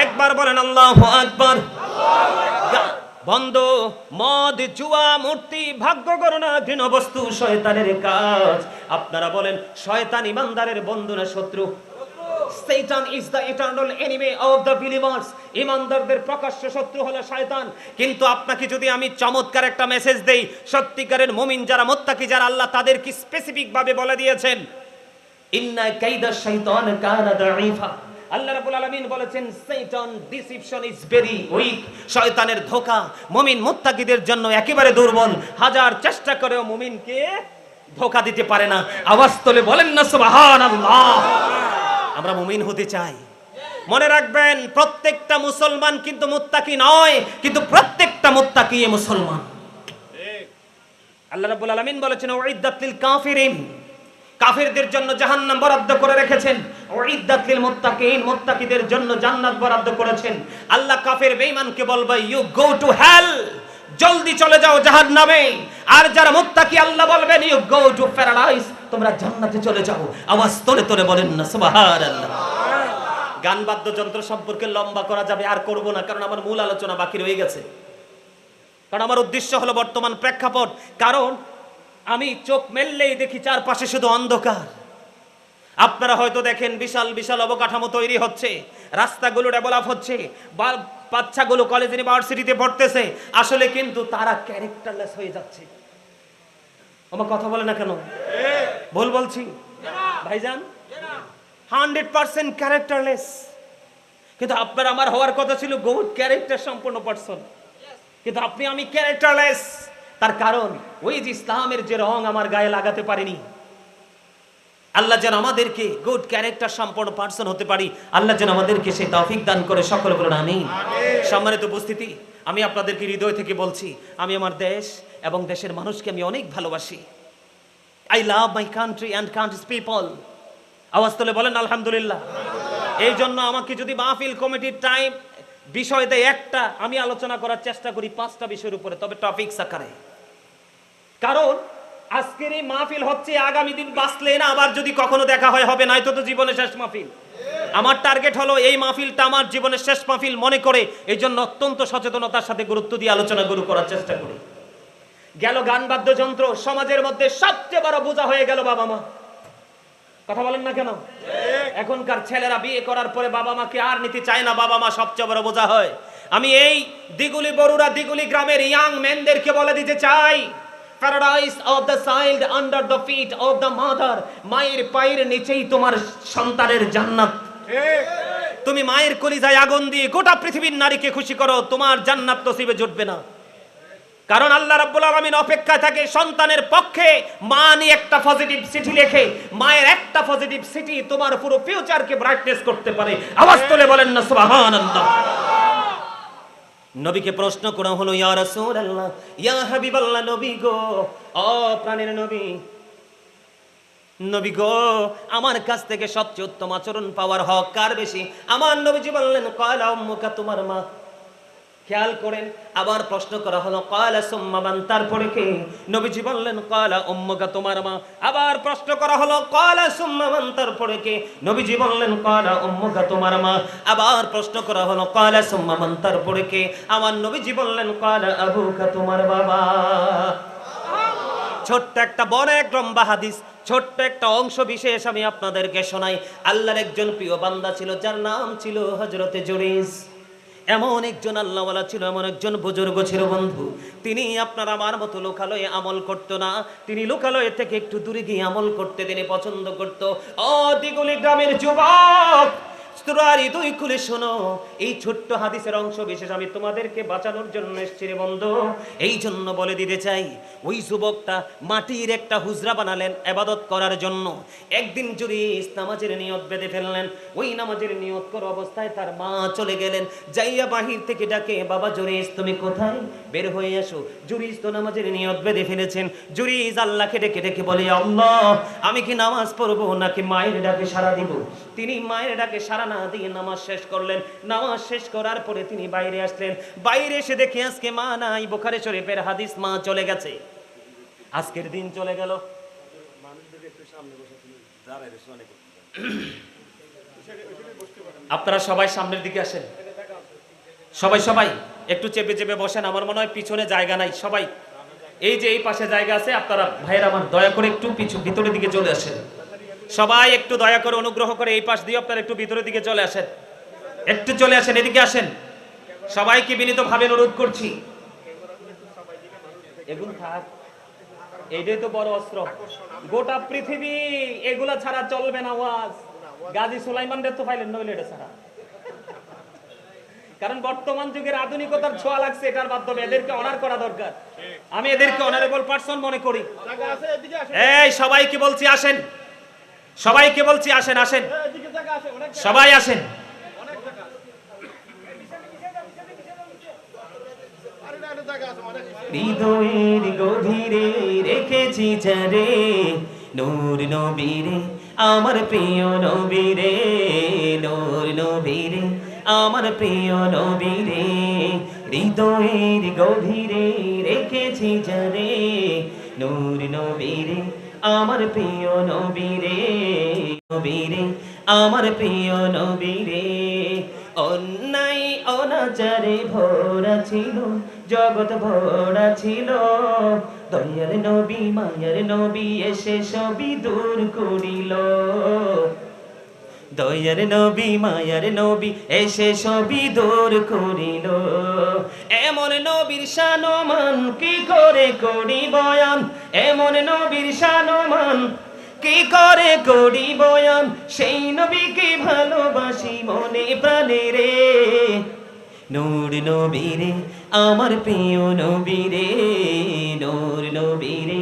একবার বলেন আল্লাহু আকবার। বন্ধ, মদ, জুয়া, মূর্তি, ভাগ্য গণনা, ঘৃণ বস্তু শয়তানের কাজ। আপনারা বলেন শয়তান ইমানদারের বন্ধু না শত্রু? Satan is the eternal enemy of the believers. ইমানদারদের প্রকাশ্য শত্রু হলো শয়তান। কিন্তু আপনাকে যদি আমি চমৎকার একটা মেসেজ দেই, সত্যিকারের মুমিন যারা, মুত্তাকি যারা, আল্লাহ তাদের কি স্পেসিফিক ভাবে বলে দিয়েছেন, ইন্না কাইদা শাইতান কানা দাঈফা। আল্লাহ রাব্বুল আলামিন বলেছেন শয়তান ডিসিপশন ইজ ভেরি উইক। শয়তানের ধোঁকা মুমিন মুত্তাকিদের জন্য একেবারে দুর্বল, হাজার চেষ্টা করেও মুমিনকে ধোঁকা দিতে পারে না। আওয়াজ তোলে বলেন না সুবহানাল্লাহ। আমরা মুমিন হতে চাই। মনে রাখবেন প্রত্যেকটা মুসলমান কিন্তু মুত্তাকি নয়, কিন্তু প্রত্যেকটা মুত্তাকি মুসলমান। আল্লাহ রাব্বুল আলামিন বলেছেন উইদ্দাত লিল কাফিরিন, কাফিরদের জন্য জাহান্নাম বরাদ্দ করে রেখেছেন। উইদ্দাত লিল মুত্তাকিন, মুত্তাকিদের জন্য জান্নাত বরাদ্দ করেছেন। আল্লাহ কাফের বেঈমানকে বলবে ইউ গো টু হেল, জলদি চলে যাও জাহান্নামে। আর যারা মুত্তাকি আল্লাহ বলবেন ইউ গো টু প্যারাডাইস, তোমরা জান্নাতে চলে যাও। আওয়াজ তোলে তোলে বলেন না সুবহানাল্লাহ। গান বাদ্যযন্ত্র সম্পর্কে লম্বা করা যাবে, আর করব না, কারণ আমার মূল আলোচনা বাকি রয়ে গেছে। কারণ আমার উদ্দেশ্য হলো বর্তমান প্রেক্ষাপট। কারণ আমি চোখ মেললেই দেখি চারপাশে শুধু অন্ধকার। আপনারা হয়তো দেখেন বিশাল বিশাল অবকাঠামো তৈরি হচ্ছে, রাস্তাগুলো ডেভেলপ হচ্ছে, বাচ্চাগুলো কলেজ ইউনিভার্সিটিতে পড়তেছে, আসলে কিন্তু তারা ক্যারেক্টারলেস হয়ে যাচ্ছে। আমার কথা বলে না কেন? ভুল বলছি ভাইজান? 100% ক্যারেক্টারলেস। কিন্তু আপনার আমার হওয়ার কথা ছিল গুড ক্যারেক্টার সম্পন্ন পারসন, কিন্তু আপনি আমি ক্যারেক্টারলেস। তার কারণ ওই যে ইসলামের যে রং আমার গায়ে লাগাতে পারিনি। আল্লাহ যেন আমাদেরকে গুড ক্যারেক্টার সম্পন্ন পারসন হতে পারি, আল্লাহ যেন আমাদেরকে সেই তৌফিক দান করে, সকলে বলুন আমিন। সম্মানিত উপস্থিতি, আমি আপনাদেরকে হৃদয় থেকে বলছি, আমি আমার দেশ এবং দেশের মানুষকে আমি অনেক ভালোবাসি। I love my country and countries people. আওয়াজ তুলে বলেন আলহামদুলিল্লাহ। এই জন্য আমাকে যদি মাহফিল কমিটির টাইম বিষয় দেয় একটা, আমি আলোচনা করার চেষ্টা করি 5টা বিষয়ের উপরে, তবে টপিকস আকারে। কারণ আজকের এই মাহফিল হচ্ছে আগামী দিন বাঁচলে না আবার যদি কখনো দেখা হয় হবে, নয়তো তো জীবনের শেষ মাহফিল। আমার টার্গেট হলো এই মাহফিলটা আমার জীবনের শেষ মাহফিল মনে করে, এই জন্য অত্যন্ত সচেতনতার সাথে গুরুত্ব দিয়ে আলোচনা শুরু করার চেষ্টা করি। গেল গান বাদ্যযন্ত্র, সমাজের মধ্যে সবচেয়ে বড় বোঝা হয়ে গেল বাবা মা। কথা বলেন না কেন? এখনকার ছেলেরা বিয়ে করার পরে বাবা মাকে আর নিতে চায় না, বাবা মা সবচেয়ে বড় বোঝা হয়। আমি এই দিগুলি বরুড়া দিগুলি গ্রামের ইয়াং মেনদেরকে বলে দিতে চাই, Paradise of the child under the feet of the mother. মায়ের পায়ের নিচেই তোমার সন্তানের জান্নাত। তুমি মায়ের কলিজায় আগুন দিয়ে গোটা পৃথিবীর নারীকে খুশি করো, তোমার জান্নাত নসিবে জুটবে না। কারণ আল্লাহ রাব্বুল আলামিন অপেক্ষায় থাকে সন্তানের পক্ষে মা নিয়ে একটা পজিটিভ সিটি লেখে। মায়ের একটা পজিটিভ সিটি তোমার পুরো ফিউচারকে ব্রাইটনেস করতে পারে। আওয়াজ তুলে বলেন না সুবহানাল্লাহ। নবীকে প্রশ্ন করা হলো, ইয়া রাসূলুল্লাহ, ইয়া হাবিবাল্লাহ, নবী গো, ও প্রাণের নবী, নবী গো, আমার কাছ থেকে সবচেয়ে উত্তম আচরণ পাওয়ার হক কার বেশি? আমার নবীজি বললেন, ক্বালা উম্মুকা, তোমার মা। খেয়াল করেন, আবার প্রশ্ন করা হলো, ক্বালা সুম্মা মান, তারপরে কে? নবীজি বললেন, ক্বালা উম্মুকা, তোমার মা। আবার প্রশ্ন করা হলো, ক্বালা সুম্মা মান, তারপরে কে? নবীজি বললেন, ক্বালা উম্মুকা, তোমার মা। আবার প্রশ্ন করা হলো, ক্বালা সুম্মা মান, তারপরে কে? আমার নবীজি বললেন, ক্বালা আবুকা, তোমার বাবা। ছোট্ট একটা বড় এক লম্বা হাদিস, ছোট্ট একটা অংশ বিশেষ আমি আপনাদেরকে শোনাই। আল্লাহর একজন প্রিয় বান্দা ছিল, যার নাম ছিল হযরতে জুরাইজ। এমন একজন আল্লাহওয়ালা ছিল, এমন একজন বুজুর্গ ছিল বন্ধু, তিনি আপনার আমার মতো লোকালয়ে আমল করতো না, তিনি লোকালয়ে থেকে একটু দূরে গিয়ে আমল করতে তিনি পছন্দ করত। ও দিগুলি গ্রামের যুবক, দুই খুলে শোনো, এই ছোট্ট হাদিসের অংশ বিশেষ আমি তোমাদেরকে বাঁচানোর জন্য এসেছি রে বন্ধু। এই জন্য বলে দিতে চাই, ওই যুবকটা মাটির একটা হুজরা বানালেন ইবাদত করার জন্য। একদিন জুরাইজ নামাজের নিয়ত বেঁধে ফেললেন। ওই নামাজের নিয়ত করা অবস্থায় তার মা চলে গেলেন, যাইয়া বাহির থেকে ডাকে, বাবা জুরাইজ তুমি কোথায়? বের হয়ে আসো। জুরাইজ তো নামাজের নিয়ত বেঁধে ফেলেছেন। জুরাইজ আল্লাহকে ডেকে ডেকে বলে, আল্লাহ, আমি কি নামাজ পড়বো নাকি মায়ের ডাকে সাড়া দিব? তিনি মায়ের ডাকে সাড়া না দিয়ে নামাজ শেষ করলেন। নামাজ শেষ করার পরে তিনি বাইরে আসলেন। বাইরে এসে দেখে আজকে মা নাই। বুখারী শরীফের হাদিস, মা চলে গেছে। আজকের দিন চলে গেল। আপনারা সবাই সামনের দিকে আসেন, সবাই সবাই একটু চেপে চেপে বসেন। আমার মনে হয় পিছনে জায়গা নাই। সবাই এই যে এই পাশে জায়গা আছে, আপনারা ভাইয়ের আমার দয়া করে একটু ভিতরের দিকে চলে আসেন। সবাই একটু দয়া করে অনুগ্রহ করে এই পাশ দিয়ে আপনারা একটু ভিতরের দিকে চলে আসেন, একটু চলে আসেন, এদিকে আসেন। সবাইকে বিনীতভাবে অনুরোধ করছি। এগুলো থাক, এইটাই তো বড় অস্ত্র। গোটা পৃথিবী এগুলা ছাড়া চলবে না। ওয়াজ গাজী সুলাইমানদের তো পাইলেন নইলে এটা ছাড়া। কারণ বর্তমান যুগের আধুনিকতার ছোঁয়া লাগছে, এটার মাধ্যমে এদেরকে অনার করা দরকার। আমি এদেরকে অনারেবল পারসন মনে করি। এই সবাইকে বলছি আসেন, সবাইকে বলছি আসেন, আসেন, সবাই আসেন। হৃদয়ের গভীরে রেখেছি যারে, নূর নবীরে আমার প্রিয় নবীরে, নূর নবীরে আমার প্রিয় নবীরে। হৃদয়ের গভীরে রেখেছি যারে, নূর নবীরে আমার প্রিয় নবীরে, নবীরে আমার প্রিয় নবীরে। অন্যায় অনাচারে ভরা ছিল জগৎ, ভরা ছিল। দয়ার নবী মায়ার নবী এসে সবই দূর করিল। দয়ার নবী মায়ার নবী এসে সবই দূর করিল। এমন নবীর শানমান কি করে করি বয়ান, এমন নবীর শানমান কি করে করি বয়ান, সেই নবীকে ভালোবাসি মনে প্রাণে রে। নূর নবী রে আমার প্রিয় নবী রে, নূর নবী রে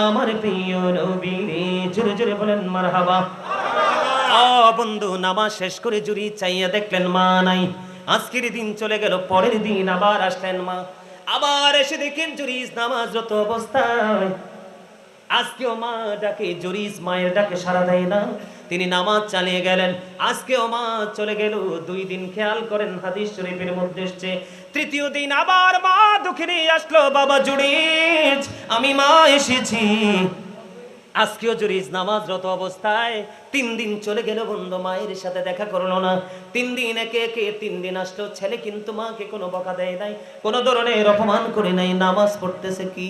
আমার প্রিয় নবী রে। জোরে জোরে বলেন মারহাবা। বন্ধু নামাজ শেষ করে জুরি চাইয়া দেখলেন মা নাই। আজকের দিন চলে গেল, পরের দিন আবার আসলেন মা। আবার এসে দেখেন জুরিস নামাজরত অবস্থায়। আজকেও মা ডাকে, জুরিস মায়ের ডাকে সাড়া দেয় না। তিনি নামাজ চালিয়ে গেলেন। আজকেও মা চলে গেল। 2 দিন খেয়াল করেন হাদিস শরীফের মধ্যে এসেছে। তৃতীয় দিন আবার মা দুঃখিনী আসলো, বাবা জুরিস আমি মা এসেছি। আজকেও জুরিস নামাজরত অবস্থায়। 3 দিন চলে গেল বন্ধু, মায়ের সাথে দেখা করলো না। 3 দিন একে একে 3 দিন আসলো। ছেলে কিন্তু মাকে কোনো বকা দেয় নাই, কোনো ধরনের অপমান করে নাই, নামাজ পড়তেছে কি।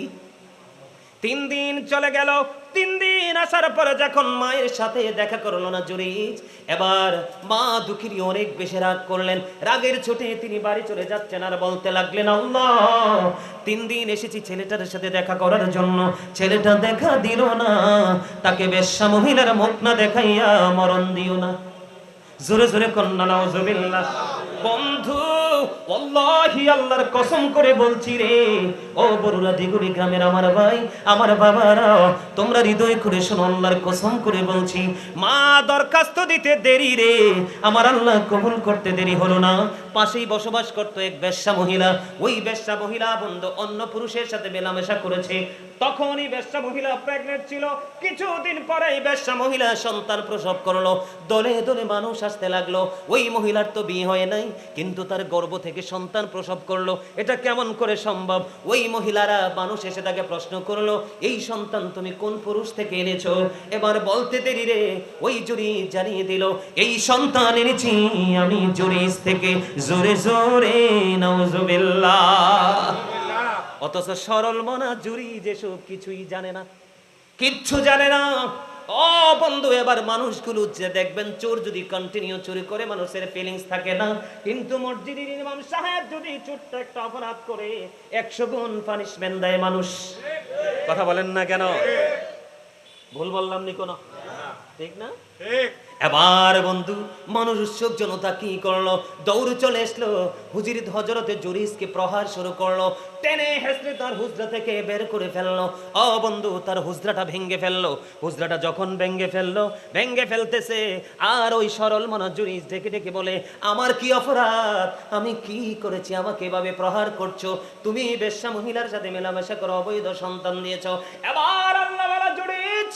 3 দিন চলে গেল। 3 দিন আসার পরে যখন মায়ের সাথে দেখা করলো না জুরিজ, এবার মা দুঃখিনী অনেক বেশি রাগ করলেন। রাগের চোটে তিনি বাড়ি চলে যাচ্ছেন আর বলতে লাগলেন, আল্লাহ 3 দিন এসেছি ছেলেটার সাথে দেখা করার জন্য, ছেলেটা দেখা দিল না, তাকে বেশ্যা মহিলার মুখ না দেখাইয়া মরণ দিও না। জোরে জোরে কন্যা নাউজুবিল্লাহ। বন্ধু ওয়াল্লাহি আল্লাহর কসম করে বলছি রে, ও বরুরা দিগুড়ি গ্রামের আমার ভাই আমার বাবারা, তোমরা হৃদয় করে শোনো, আল্লাহর কসম করে বলছি, মা দরখাস্ত দিতে দেরি রে, আমার আল্লাহ কবুল করতে দেরি হলো না। পাশেই বসবাস করতো এক বেশ্যা মহিলা। ওই বেশ্যা মহিলা বন্ধু অন্য পুরুষের সাথে মেলামেশা করেছে। তখনই বেশ্যা মহিলা প্রেগনেন্ট ছিল। কিছুদিন পরেই বেশ্যা মহিলা সন্তান প্রসব করলো। দলে দলে মানুষ আসতে লাগলো। ওই মহিলার তো বিয়ে হয় নাই, কিন্তু তার গর্ভ থেকে সন্তান প্রসব করলো। এটা কেমন করে সম্ভব? ওই মহিলারা মানুষ এসে তাকে প্রশ্ন করলো, এই সন্তান তুমি কোন পুরুষ থেকে এনেছো? এবার বলতে দেরি রে, ওই জুরিজ জানিয়ে দিল, এই সন্তান এনেছি আমি জুরিজ থেকে। জোরে জোরে নাউজুবিল্লাহ। অথচ সরল মনা জুরিজ এসব কিছুই জানে না, কিচ্ছু জানে না। ও বন্ধু, এবার মানুষগুলো যে দেখবেন, চোর যদি কন্টিনিউ চুরি করে মানুষের ফিলিংস থাকে না, কিন্তু মসজিদের ইমাম সাহেব যদি ছোট্ট একটা অপরাধ করে 100 গুণ পানিশমেন্ট দেয় মানুষ। কথা বলেন না কেন? ভুল বললাম নি কোনো? ঠিক না? ঠিক। এবার বন্ধু মানুষ উৎসুক জনতা কি করলো, দৌড় চলে আসলো, হুজুর হযরতে জুরিজকে প্রহার শুরু করলো। টেনে হেসড়ে তার হুজরা থেকে বের করে ফেললো। ও বন্ধু, তার হুজরাটা ভেঙে ফেললো। হুজরাটা যখন ভেঙে ফেলতেছে, আর ওই সরল মনা জুরিজ ডেকে ডেকে বলে, আমার কি অপরাধ, আমি কি করেছি, আমাকে এভাবে প্রহার করছো? তুমি বেশ্যা মহিলার সাথে মেলামেশা করে অবৈধ সন্তান দিয়েছো। এবার আল্লাহওয়ালা জুরিজ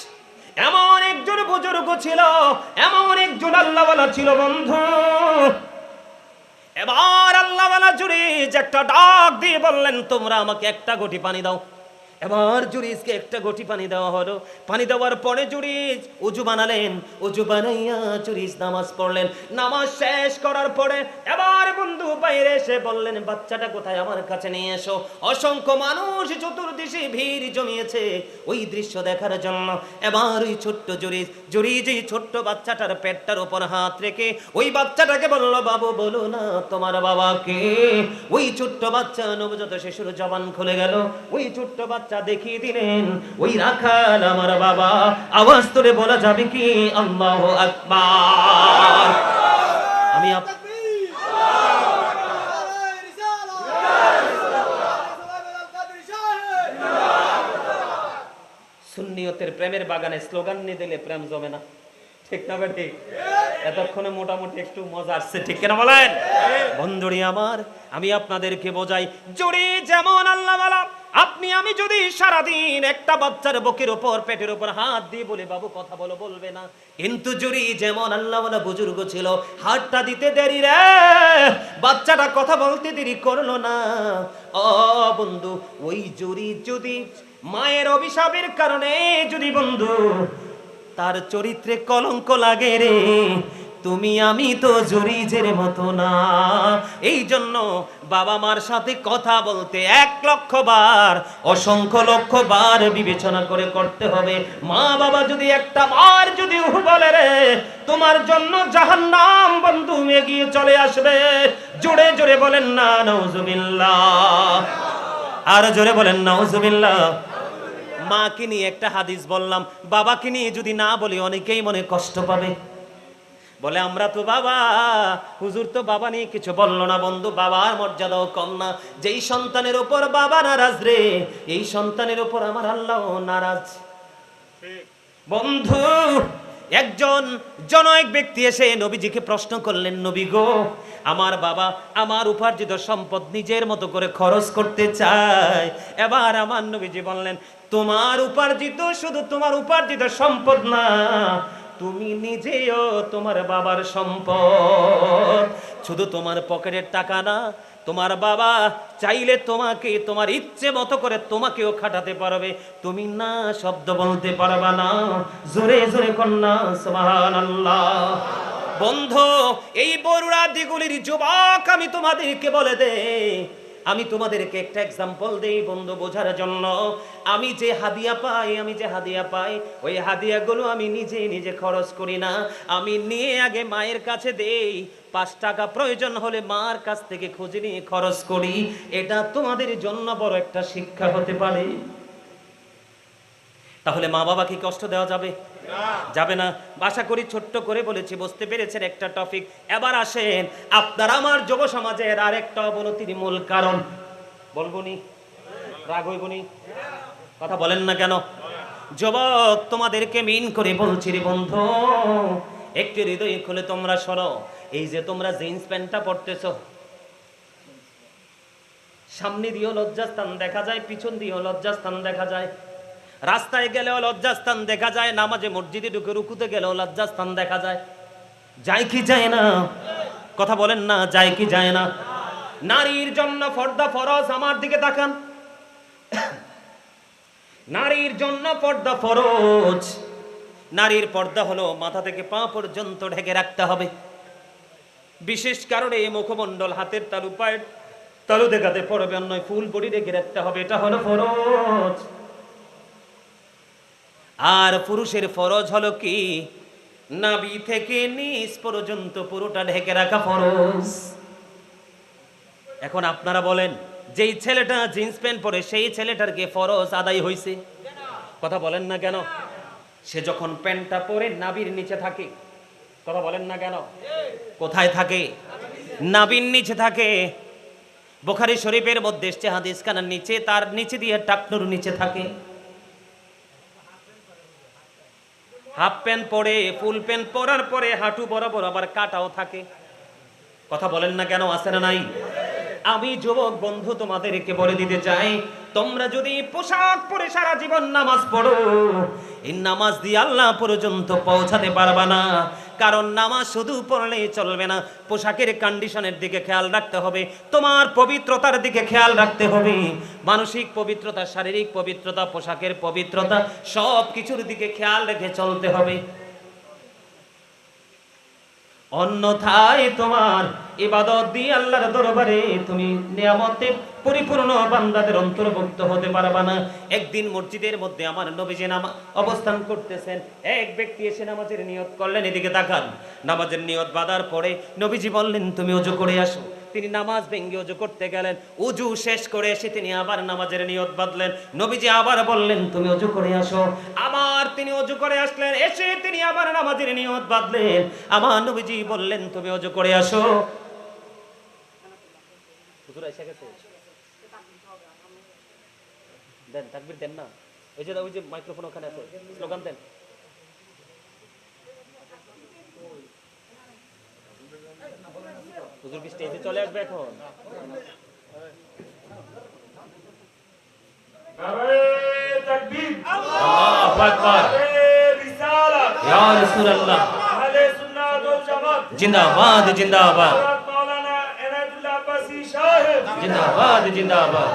এমন একজন বুজুর্গ ছিল, এমন একজন আল্লাহওয়ালা ছিল বন্ধু। এবার আল্লাহওয়ালা জুরিজ একটা ডাক দিয়ে বললেন, তোমরা আমাকে একটা ঘটি পানি দাও। এবার জুরিজকে একটা ঘটি পানি দেওয়া হলো। পানি দেওয়ার পরে জুরিজ উজু বানালেন। উজু বানাইয়া জুরিজ নামাজ পড়লেন। নামাজ শেষ করার পরে এবার বন্ধু বাইরে এসে বললেন, বাচ্চাটা কোথায়, আমার কাছে নিয়ে এসো। অসংখ্য মানুষ চতুর্দিকে ভিড় জমিয়েছে ওই দৃশ্য দেখার জন্য। এবার ওই ছোট্ট জুরিজ এই ছোট্ট বাচ্চাটার পেটটার উপর হাত রেখে ওই বাচ্চাটাকে বলল, বাবু বলো না তোমার বাবাকে। ওই ছোট্ট বাচ্চা নবজাত শিশুর জবান খুলে গেল। ওই ছোট্ট বাচ্চা দেখিয়ে দিলেন, ওই রাখাল আমার বাবা। আওয়াজ তুলে বলা যাবে কি আল্লাহু আকবার? আমি সুন্নিয়তের প্রেমের বাগানে স্লোগান নিয়ে দিলে প্রেম জমে না, ঠিক না বেটি? এতক্ষণে মোটামুটি একটু মজা আসছে, ঠিক কিনা বলেন? বন্ধুরি আমার, আমি আপনাদেরকে বোঝাই, জুরি যেমন আল্লাহওয়ালা, আপনি আমি যদি সারাদিন একটা বাচ্চার বুকের উপর পেটের উপর হাত দিয়ে বলে, বাবু কথা বলো, বলবে না। কিন্তু জুরি যেমন আল্লাহওয়ালা বুজুর্গ ছিল, হাতটা দিতে দেরি রে, বাচ্চাটা কথা বলতে দেরি করলো না। ও বন্ধু, ওই জুরি যদি মায়ের অভিশাপের কারণে যদি বন্ধু তার চরিত্রে কলঙ্ক লাগে রে, তুমি আমি তো জুরিজের মতো না। এই জন্য বাবা মার সাথে কথা বলতে 1,00,000 বার, অসংখ্য লক্ষ বার বিবেচনা করে করতে হবে। মা বাবা যদি একটা বার যদি বলে রে, তোমার জন্য জাহান্নাম বন্ধু এগিয়ে চলে আসবে। জোরে জোরে বলেন না নাউজুবিল্লাহ, আর জোরে বলেন নাউজুবিল্লাহ। মাকে নিয়ে একটা হাদিস বললাম, বাবাকে নিয়ে যদি না বলি অনেকেই মনে কষ্ট পাবে। বলে আমরা তো বাবা, হুজুর তো বাবা নিয়ে কিছু বললো না। বন্ধু, বাবার মর্যাদাও কম না। যেই সন্তানের উপর বাবা নারাজ রে, এই সন্তানের উপর আমার আল্লাহ নারাজ। বন্ধু, একজন জনৈক ব্যক্তি এসে নবীজিকে প্রশ্ন করলেন, নবী গো, আমার বাবা আমার উপার্জিত সম্পদ নিজের মতো করে খরচ করতে চায়। এবার আমার নবীজি বললেন, তোমার উপার্জিত শুধু তোমার উপার্জিত সম্পদ না, তুমি নিজেও তোমার বাবার সম্পদ। শুধু তোমার পকেটের টাকা না, তোমার বাবা চাইলে তোমাকে তোমার ইচ্ছে মতো করে তোমাকেও খাটাতে পারবে। তুমি না শব্দ বলতে পারবা না। জোরে জোরে কন্যা সুবহানাল্লাহ। বন্ধু, এই বরুড়া দিগুলির যুবক আমি তোমাদেরকে বলে দেই, আমি তোমাদেরকে একটা এক্সাম্পল দেই বন্ধু বোঝার জন্য। আমি যে হাদিয়া পাই ওই হাদিয়াগুলো আমি নিজে খরচ করি না। আমি নিয়ে আগে মায়ের কাছে দেই, 5 টাকা প্রয়োজন হলে মার কাছ থেকে খুঁজে নিয়ে খরচ করি। এটা তোমাদের জন্য বড় একটা শিক্ষা হতে পারে। তাহলে মা বাবাকে কষ্ট দেওয়া যাবে? যাবে না। আশা করি ছোট্ট করে বলেছি, বুঝতে পেরেছেন একটা টপিক। এবার আসেন, আপনার আমার যুব সমাজের আরেকটা অবনতির মূল কারণ বলবনি, রাগ হইবনি, কথা বলেন না কেন? যুবক, তোমাদেরকে মিন করে বলছি রে বন্ধু, একটু হৃদয় খুলে তোমরা শোনো। এই যে তোমরা জিন্স প্যান্টটা পরতেছো, সামনে দিয়েও লজ্জাস্থান দেখা যায়, পিছন দিয়েও লজ্জাস্থান দেখা যায়, রাস্তায় গেলেও লজ্জাস্থান দেখা যায়, নামাজে মসজিদে ঢুকে রুকুতে গেলেও লজ্জাস্থান দেখা যায়। যায় কি যায় না? কথা বলেন না, যায় কি যায় না? নারীর জন্য পর্দা ফরজ। আমার দিকে তাকান। নারীর জন্য পর্দা ফরজ। নারীর পর্দা হলো মাথা থেকে পা পর্যন্ত ঢেকে রাখতে হবে। বিশেষ কারণে মুখমণ্ডল, হাতের তালু, পায়ের তালু দেখাতে পড়বে, নয় ফুল বডি ঢেকে রাখতে হবে। এটা হলো ফরজ। আর পুরুষের ফরজ হলো কি, নাভি থেকে নিচ পর্যন্ত পুরোটা ঢেকে রাখা ফরজ। এখন আপনারা বলেন, যেই ছেলেটা জিন্স প্যান্ট পরে সেই ছেলেটার কি ফরজ আদায় হইছে? কথা বলেন না কেন? সে যখন প্যান্টটা পরে নাভির নিচে থাকে, কথা বলেন না কেন? কোথায় থাকে? নাভির নিচে থাকে। বুখারী শরীফের মধ্যে এসেছে হাদিস খানার নিচে, তার নিচে দিয়ে টাকনুর নিচে থাকে। হাফ প্যান্ট পরে, ফুল প্যান্ট পরার পরে হাঁটু বরাবর আবার কাটাও থাকে। কথা বলেন না কেন? আছে না নাই? আমি যুবক বন্ধু তোমাদেরকে বলে দিতে চাই, তোমরা যদি পোশাক পরে সারা জীবন নামাজ পড়ো, এই নামাজ দিয়ে আল্লাহ পর্যন্ত পৌঁছাতে পারবা না। কারণ নামাজ শুধু পড়লেই চলবে না, পোশাকের কন্ডিশনের দিকে খেয়াল রাখতে হবে, তোমার পবিত্রতার দিকে খেয়াল রাখতে হবে। মানসিক পবিত্রতা, শারীরিক পবিত্রতা, পোশাকের পবিত্রতা, সব কিছুর দিকে খেয়াল রেখে চলতে হবে। অন্যথায় তোমার ইবাদত দিয়ে আল্লাহর দরবারে তুমি নিয়ামতে পরিপূর্ণ বান্দাদের অন্তর্ভুক্ত হতে পারবা না। একদিন মসজিদের মধ্যে আমার নবীজি অবস্থান করতেছেন, এক ব্যক্তি এসে নামাজের নিয়ত করলেন। এদিকে তাকান। নামাজের নিয়ত বাঁধার পরে নবীজি বললেন, তুমি ওযু করে আসো। তিনি নামাজ ভেঙে ওযু করতে গেলেন। ওযু শেষ করে এসে তিনি আবার নামাজের নিয়ত বাঁধলেন। নবীজি আবার বললেন, তুমি ওযু করে আসো। আবার তিনি ওযু করে আসলেন, এসে তিনি আবার নামাজের নিয়ত বাঁধলেন। আমার নবীজি বললেন, তুমি ওযু করে আসো। হুজুর এসে গেছে, দেন তাকবীর দেন না। ওই যে মাইক্রোফোন ওখানে আছে, স্লোগান দেন। হুজুর কি স্টেজে চলে আসবে এখন? নারে তাকবীর, আল্লাহু আকবার, রিসালাত, ইয়া রাসূলুল্লাহ, আহলে সুন্নাত ওয়াল জামাত জিন্দাবাদ জিন্দাবাদ, মাওলানা এনায়েতুল্লাহ আব্বাসী সাহেব জিন্দাবাদ জিন্দাবাদ।